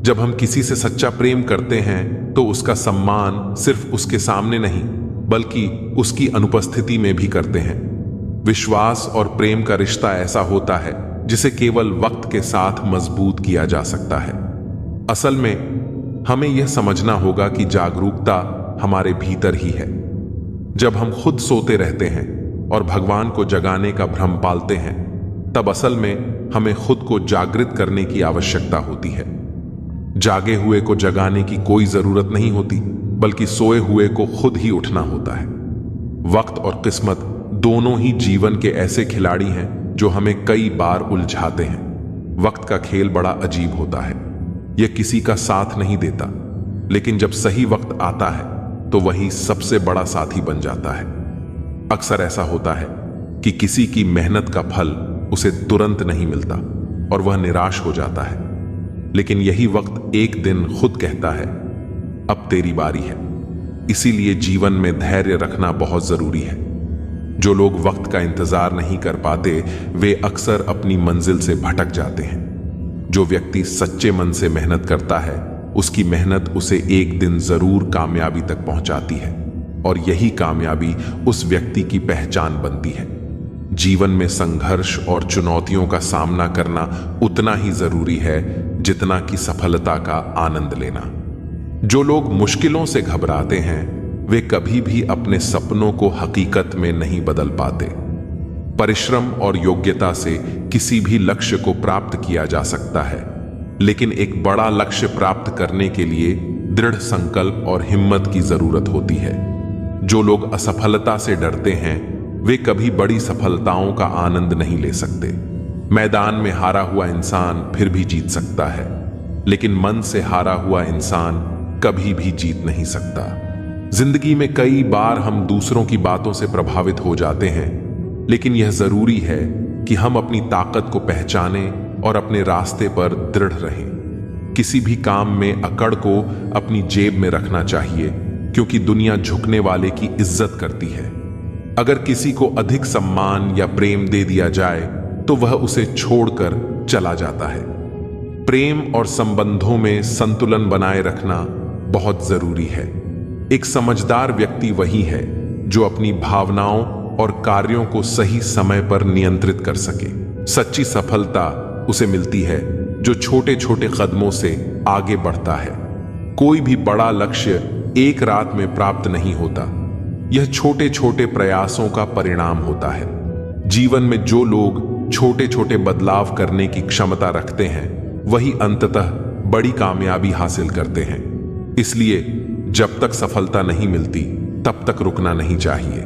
जब हम किसी से सच्चा प्रेम करते हैं तो उसका सम्मान सिर्फ उसके सामने नहीं, बल्कि उसकी अनुपस्थिति में भी करते हैं। विश्वास और प्रेम का रिश्ता ऐसा होता है जिसे केवल वक्त के साथ मजबूत किया जा सकता है। असल में हमें यह समझना होगा कि जागरूकता हमारे भीतर ही है। जब हम खुद सोते रहते हैं और भगवान को जगाने का भ्रम पालते हैं, तब असल में हमें खुद को जागृत करने की आवश्यकता होती है। जागे हुए को जगाने की कोई जरूरत नहीं होती, बल्कि सोए हुए को खुद ही उठना होता है। वक्त और किस्मत दोनों ही जीवन के ऐसे खिलाड़ी हैं जो हमें कई बार उलझाते हैं। वक्त का खेल बड़ा अजीब होता है। यह किसी का साथ नहीं देता, लेकिन जब सही वक्त आता है तो वही सबसे बड़ा साथी बन जाता है। अक्सर ऐसा होता है कि किसी की मेहनत का फल उसे तुरंत नहीं मिलता और वह निराश हो जाता है, लेकिन यही वक्त एक दिन खुद कहता है, अब तेरी बारी है। इसीलिए जीवन में धैर्य रखना बहुत जरूरी है। जो लोग वक्त का इंतजार नहीं कर पाते, वे अक्सर अपनी मंजिल से भटक जाते हैं। जो व्यक्ति सच्चे मन से मेहनत करता है, उसकी मेहनत उसे एक दिन जरूर कामयाबी तक पहुंचाती है, और यही कामयाबी उस व्यक्ति की पहचान बनती है। जीवन में संघर्ष और चुनौतियों का सामना करना उतना ही जरूरी है जितना कि सफलता का आनंद लेना। जो लोग मुश्किलों से घबराते हैं, वे कभी भी अपने सपनों को हकीकत में नहीं बदल पाते। परिश्रम और योग्यता से किसी भी लक्ष्य को प्राप्त किया जा सकता है, लेकिन एक बड़ा लक्ष्य प्राप्त करने के लिए दृढ़ संकल्प और हिम्मत की जरूरत होती है। जो लोग असफलता से डरते हैं, वे कभी बड़ी सफलताओं का आनंद नहीं ले सकते। मैदान में हारा हुआ इंसान फिर भी जीत सकता है, लेकिन मन से हारा हुआ इंसान कभी भी जीत नहीं सकता। जिंदगी में कई बार हम दूसरों की बातों से प्रभावित हो जाते हैं, लेकिन यह जरूरी है कि हम अपनी ताकत को पहचानें और अपने रास्ते पर दृढ़ रहें। किसी भी काम में अकड़ को अपनी जेब में रखना चाहिए, क्योंकि दुनिया झुकने वाले की इज्जत करती है। अगर किसी को अधिक सम्मान या प्रेम दे दिया जाए तो वह उसे छोड़कर चला जाता है। प्रेम और संबंधों में संतुलन बनाए रखना बहुत जरूरी है। एक समझदार व्यक्ति वही है जो अपनी भावनाओं और कार्यों को सही समय पर नियंत्रित कर सके। सच्ची सफलता उसे मिलती है जो छोटे छोटे कदमों से आगे बढ़ता है। कोई भी बड़ा लक्ष्य एक रात में प्राप्त नहीं होता, यह छोटे छोटे प्रयासों का परिणाम होता है। जीवन में जो लोग छोटे छोटे बदलाव करने की क्षमता रखते हैं, वही अंततः बड़ी कामयाबी हासिल करते हैं। इसलिए जब तक सफलता नहीं मिलती, तब तक रुकना नहीं चाहिए।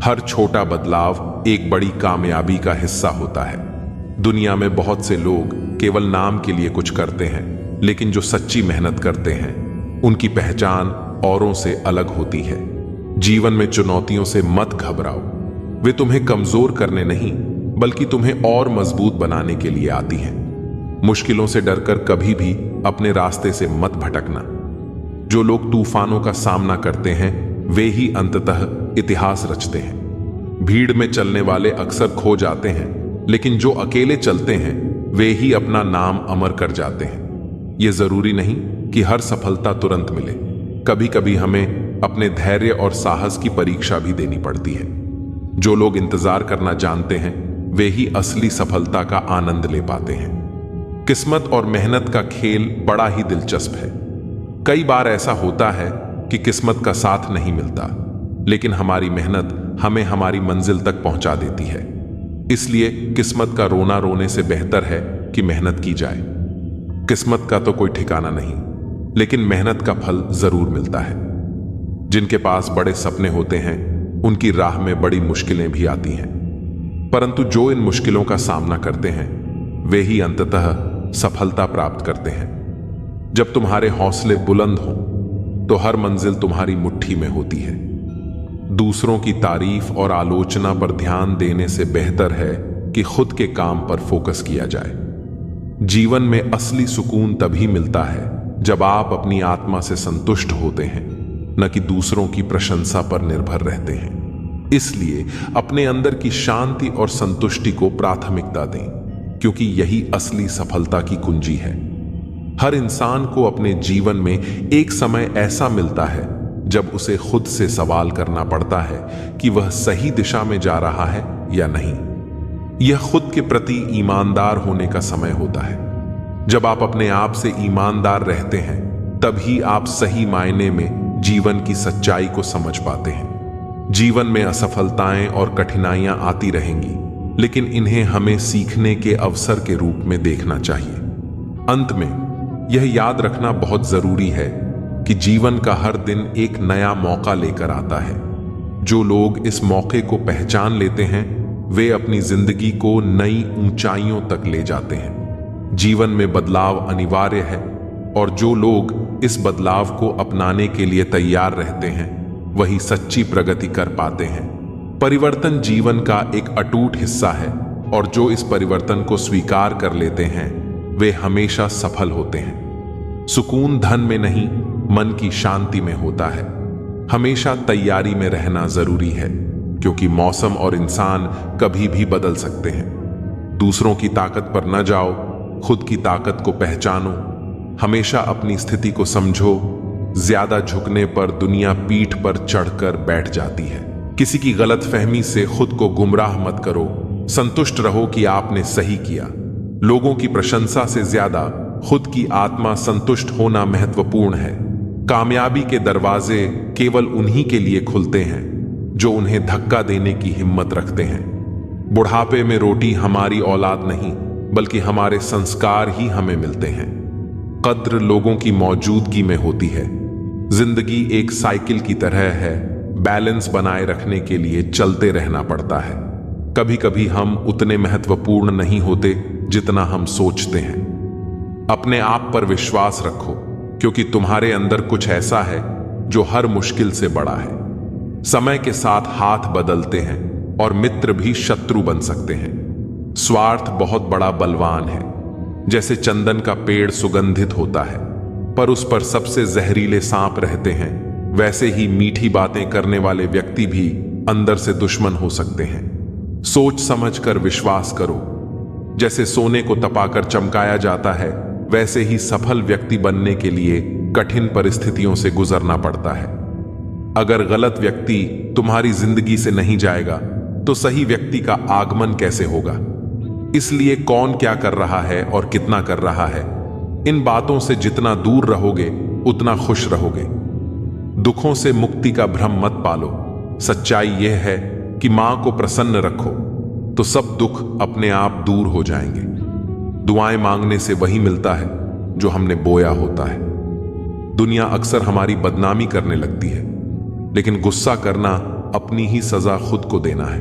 हर छोटा बदलाव एक बड़ी कामयाबी का हिस्सा होता है। दुनिया में बहुत से लोग केवल नाम के लिए कुछ करते हैं, लेकिन जो सच्ची मेहनत करते हैं, उनकी पहचान औरों से अलग होती है। जीवन में चुनौतियों से मत घबराओ। वे तुम्हें कमजोर करने नहीं, बल्कि तुम्हें और मजबूत बनाने के लिए आती हैं। मुश्किलों से डरकर कभी भी अपने रास्ते से मत भटकना। जो लोग तूफानों का सामना करते हैं, वे ही अंततः इतिहास रचते हैं। भीड़ में चलने वाले अक्सर खो जाते हैं, लेकिन जो अकेले चलते हैं, वे ही अपना नाम अमर कर जाते हैं। यह जरूरी नहीं कि हर सफलता तुरंत मिले। कभी कभी हमें अपने धैर्य और साहस की परीक्षा भी देनी पड़ती है। जो लोग इंतजार करना जानते हैं, वे ही असली सफलता का आनंद ले पाते हैं। किस्मत और मेहनत का खेल बड़ा ही दिलचस्प है। कई बार ऐसा होता है कि किस्मत का साथ नहीं मिलता, लेकिन हमारी मेहनत हमें हमारी मंजिल तक पहुंचा देती है। इसलिए किस्मत का रोना रोने से बेहतर है कि मेहनत की जाए। किस्मत का तो कोई ठिकाना नहीं, लेकिन मेहनत का फल जरूर मिलता है। जिनके पास बड़े सपने होते हैं, उनकी राह में बड़ी मुश्किलें भी आती हैं, परंतु जो इन मुश्किलों का सामना करते हैं, वे ही अंततः सफलता प्राप्त करते हैं। जब तुम्हारे हौसले बुलंद हों, तो हर मंजिल तुम्हारी मुट्ठी में होती है। दूसरों की तारीफ और आलोचना पर ध्यान देने से बेहतर है कि खुद के काम पर फोकस किया जाए। जीवन में असली सुकून तभी मिलता है जब आप अपनी आत्मा से संतुष्ट होते हैं, न कि दूसरों की प्रशंसा पर निर्भर रहते हैं। इसलिए अपने अंदर की शांति और संतुष्टि को प्राथमिकता दें, क्योंकि यही असली सफलता की कुंजी है। हर इंसान को अपने जीवन में एक समय ऐसा मिलता है जब उसे खुद से सवाल करना पड़ता है कि वह सही दिशा में जा रहा है या नहीं। यह खुद के प्रति ईमानदार होने का समय होता है। जब आप अपने आप से ईमानदार रहते हैं तभी आप सही मायने में जीवन की सच्चाई को समझ पाते हैं। जीवन में असफलताएं और कठिनाइयां आती रहेंगी, लेकिन इन्हें हमें सीखने के अवसर के रूप में देखना चाहिए। अंत में यह याद रखना बहुत जरूरी है कि जीवन का हर दिन एक नया मौका लेकर आता है। जो लोग इस मौके को पहचान लेते हैं वे अपनी जिंदगी को नई ऊंचाइयों तक ले जाते हैं। जीवन में बदलाव अनिवार्य है और जो लोग इस बदलाव को अपनाने के लिए तैयार रहते हैं वही सच्ची प्रगति कर पाते हैं। परिवर्तन जीवन का एक अटूट हिस्सा है और जो इस परिवर्तन को स्वीकार कर लेते हैं वे हमेशा सफल होते हैं। सुकून धन में नहीं, मन की शांति में होता है। हमेशा तैयारी में रहना जरूरी है क्योंकि मौसम और इंसान कभी भी बदल सकते हैं। दूसरों की ताकत पर न जाओ, खुद की ताकत को पहचानो। हमेशा अपनी स्थिति को समझो। ज्यादा झुकने पर दुनिया पीठ पर चढ़कर बैठ जाती है। किसी की गलतफहमी से खुद को गुमराह मत करो। संतुष्ट रहो कि आपने सही किया। लोगों की प्रशंसा से ज्यादा खुद की आत्मा संतुष्ट होना महत्वपूर्ण है। कामयाबी के दरवाजे केवल उन्हीं के लिए खुलते हैं जो उन्हें धक्का देने की हिम्मत रखते हैं। बुढ़ापे में रोटी हमारी औलाद नहीं बल्कि हमारे संस्कार ही हमें मिलते हैं। कद्र लोगों की मौजूदगी में होती है। जिंदगी एक साइकिल की तरह है, बैलेंस बनाए रखने के लिए चलते रहना पड़ता है। कभी कभी हम उतने महत्वपूर्ण नहीं होते जितना हम सोचते हैं। अपने आप पर विश्वास रखो क्योंकि तुम्हारे अंदर कुछ ऐसा है जो हर मुश्किल से बड़ा है। समय के साथ हाथ बदलते हैं और मित्र भी शत्रु बन सकते हैं। स्वार्थ बहुत बड़ा बलवान है। जैसे चंदन का पेड़ सुगंधित होता है पर उस पर सबसे जहरीले सांप रहते हैं, वैसे ही मीठी बातें करने वाले व्यक्ति भी अंदर से दुश्मन हो सकते हैं। सोच समझकर विश्वास करो। जैसे सोने को तपाकर चमकाया जाता है वैसे ही सफल व्यक्ति बनने के लिए कठिन परिस्थितियों से गुजरना पड़ता है। अगर गलत व्यक्ति तुम्हारी जिंदगी से नहीं जाएगा तो सही व्यक्ति का आगमन कैसे होगा? इसलिए कौन क्या कर रहा है और कितना कर रहा है, इन बातों से जितना दूर रहोगे उतना खुश रहोगे। दुखों से मुक्ति का भ्रम मत पालो। सच्चाई यह है कि मां को प्रसन्न रखो तो सब दुख अपने आप दूर हो जाएंगे। दुआएं मांगने से वही मिलता है जो हमने बोया होता है। दुनिया अक्सर हमारी बदनामी करने लगती है, लेकिन गुस्सा करना अपनी ही सजा खुद को देना है।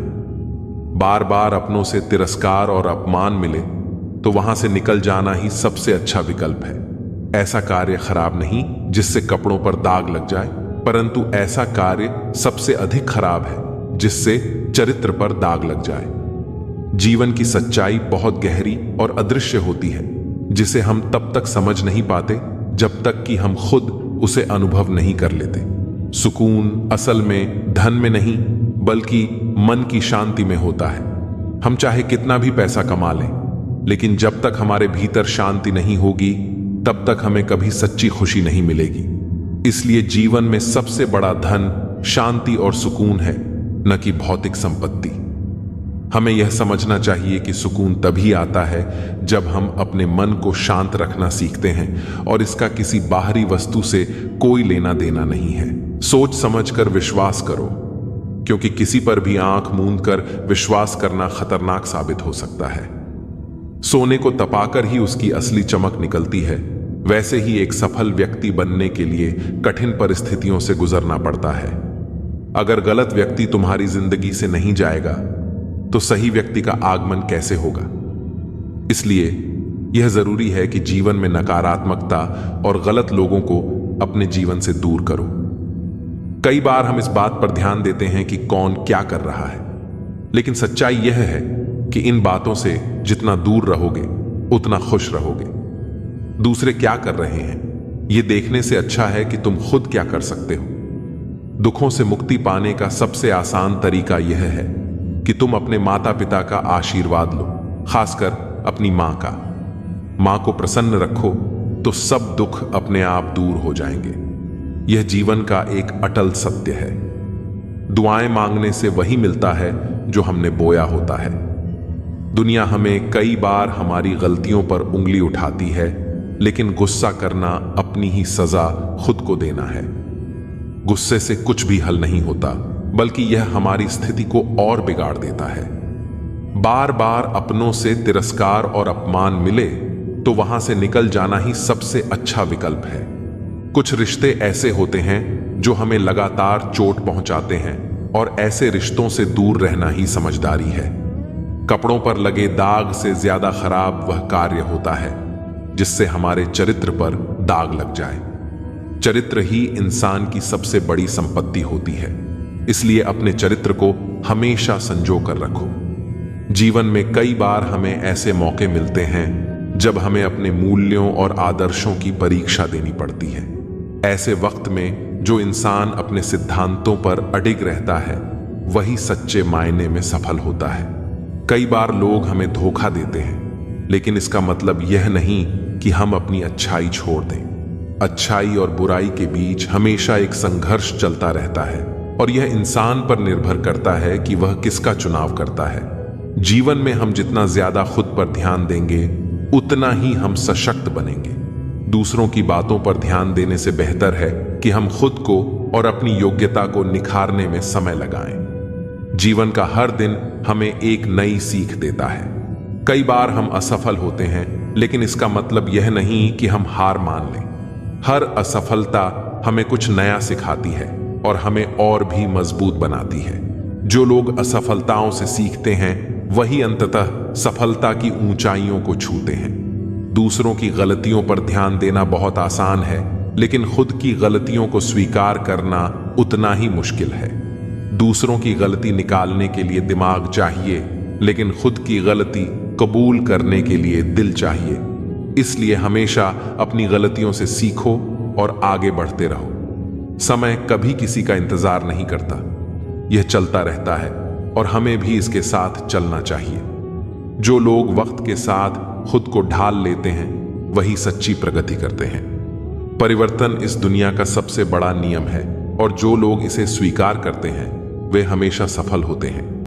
बार बार अपनों से तिरस्कार और अपमान मिले तो वहां से निकल जाना ही सबसे अच्छा विकल्प है। ऐसा कार्य खराब नहीं जिससे कपड़ों पर दाग लग जाए, परंतु ऐसा कार्य सबसे अधिक खराब है जिससे चरित्र पर दाग लग जाए। जीवन की सच्चाई बहुत गहरी और अदृश्य होती है जिसे हम तब तक समझ नहीं पाते जब तक कि हम खुद उसे अनुभव नहीं कर लेते। सुकून असल में धन में नहीं बल्कि मन की शांति में होता है। हम चाहे कितना भी पैसा कमा लें, लेकिन जब तक हमारे भीतर शांति नहीं होगी तब तक हमें कभी सच्ची खुशी नहीं मिलेगी। इसलिए जीवन में सबसे बड़ा धन शांति और सुकून है, न कि भौतिक संपत्ति। हमें यह समझना चाहिए कि सुकून तभी आता है जब हम अपने मन को शांत रखना सीखते हैं और इसका किसी बाहरी वस्तु से कोई लेना देना नहीं है। सोच समझकर विश्वास करो, क्योंकि किसी पर भी आंख मूंद कर विश्वास करना खतरनाक साबित हो सकता है। सोने को तपाकर ही उसकी असली चमक निकलती है, वैसे ही एक सफल व्यक्ति बनने के लिए कठिन परिस्थितियों से गुजरना पड़ता है। अगर गलत व्यक्ति तुम्हारी जिंदगी से नहीं जाएगा तो सही व्यक्ति का आगमन कैसे होगा? इसलिए यह जरूरी है कि जीवन में नकारात्मकता और गलत लोगों को अपने जीवन से दूर करो। कई बार हम इस बात पर ध्यान देते हैं कि कौन क्या कर रहा है, लेकिन सच्चाई यह है कि इन बातों से जितना दूर रहोगे उतना खुश रहोगे। दूसरे क्या कर रहे हैं यह देखने से अच्छा है कि तुम खुद क्या कर सकते हो। दुखों से मुक्ति पाने का सबसे आसान तरीका यह है कि तुम अपने माता पिता का आशीर्वाद लो, खासकर अपनी मां का। मां को प्रसन्न रखो तो सब दुख अपने आप दूर हो जाएंगे। यह जीवन का एक अटल सत्य है। दुआएं मांगने से वही मिलता है जो हमने बोया होता है। दुनिया हमें कई बार हमारी गलतियों पर उंगली उठाती है, लेकिन गुस्सा करना अपनी ही सजा खुद को देना है। गुस्से से कुछ भी हल नहीं होता, बल्कि यह हमारी स्थिति को और बिगाड़ देता है। बार बार अपनों से तिरस्कार और अपमान मिले तो वहां से निकल जाना ही सबसे अच्छा विकल्प है। कुछ रिश्ते ऐसे होते हैं जो हमें लगातार चोट पहुंचाते हैं, और ऐसे रिश्तों से दूर रहना ही समझदारी है। कपड़ों पर लगे दाग से ज्यादा खराब वह कार्य होता है जिससे हमारे चरित्र पर दाग लग जाए। चरित्र ही इंसान की सबसे बड़ी संपत्ति होती है, इसलिए अपने चरित्र को हमेशा संजो कर रखो। जीवन में कई बार हमें ऐसे मौके मिलते हैं जब हमें अपने मूल्यों और आदर्शों की परीक्षा देनी पड़ती है। ऐसे वक्त में जो इंसान अपने सिद्धांतों पर अडिग रहता है वही सच्चे मायने में सफल होता है। कई बार लोग हमें धोखा देते हैं, लेकिन इसका मतलब यह नहीं कि हम अपनी अच्छाई छोड़ दें। अच्छाई और बुराई के बीच हमेशा एक संघर्ष चलता रहता है, और यह इंसान पर निर्भर करता है कि वह किसका चुनाव करता है। जीवन में हम जितना ज्यादा खुद पर ध्यान देंगे, उतना ही हम सशक्त बनेंगे। दूसरों की बातों पर ध्यान देने से बेहतर है कि हम खुद को और अपनी योग्यता को निखारने में समय लगाएं। जीवन का हर दिन हमें एक नई सीख देता है। कई बार हम असफल होते हैं, लेकिन इसका मतलब यह नहीं कि हम हार मान लें। हर असफलता हमें कुछ नया सिखाती है और हमें और भी मजबूत बनाती है। जो लोग असफलताओं से सीखते हैं वही अंततः सफलता की ऊंचाइयों को छूते हैं। दूसरों की गलतियों पर ध्यान देना बहुत आसान है, लेकिन खुद की गलतियों को स्वीकार करना उतना ही मुश्किल है। दूसरों की गलती निकालने के लिए दिमाग चाहिए, लेकिन खुद की गलती कबूल करने के लिए दिल चाहिए। इसलिए हमेशा अपनी गलतियों से सीखो और आगे बढ़ते रहो। समय कभी किसी का इंतजार नहीं करता, यह चलता रहता है और हमें भी इसके साथ चलना चाहिए। जो लोग वक्त के साथ खुद को ढाल लेते हैं वही सच्ची प्रगति करते हैं। परिवर्तन इस दुनिया का सबसे बड़ा नियम है, और जो लोग इसे स्वीकार करते हैं वे हमेशा सफल होते हैं।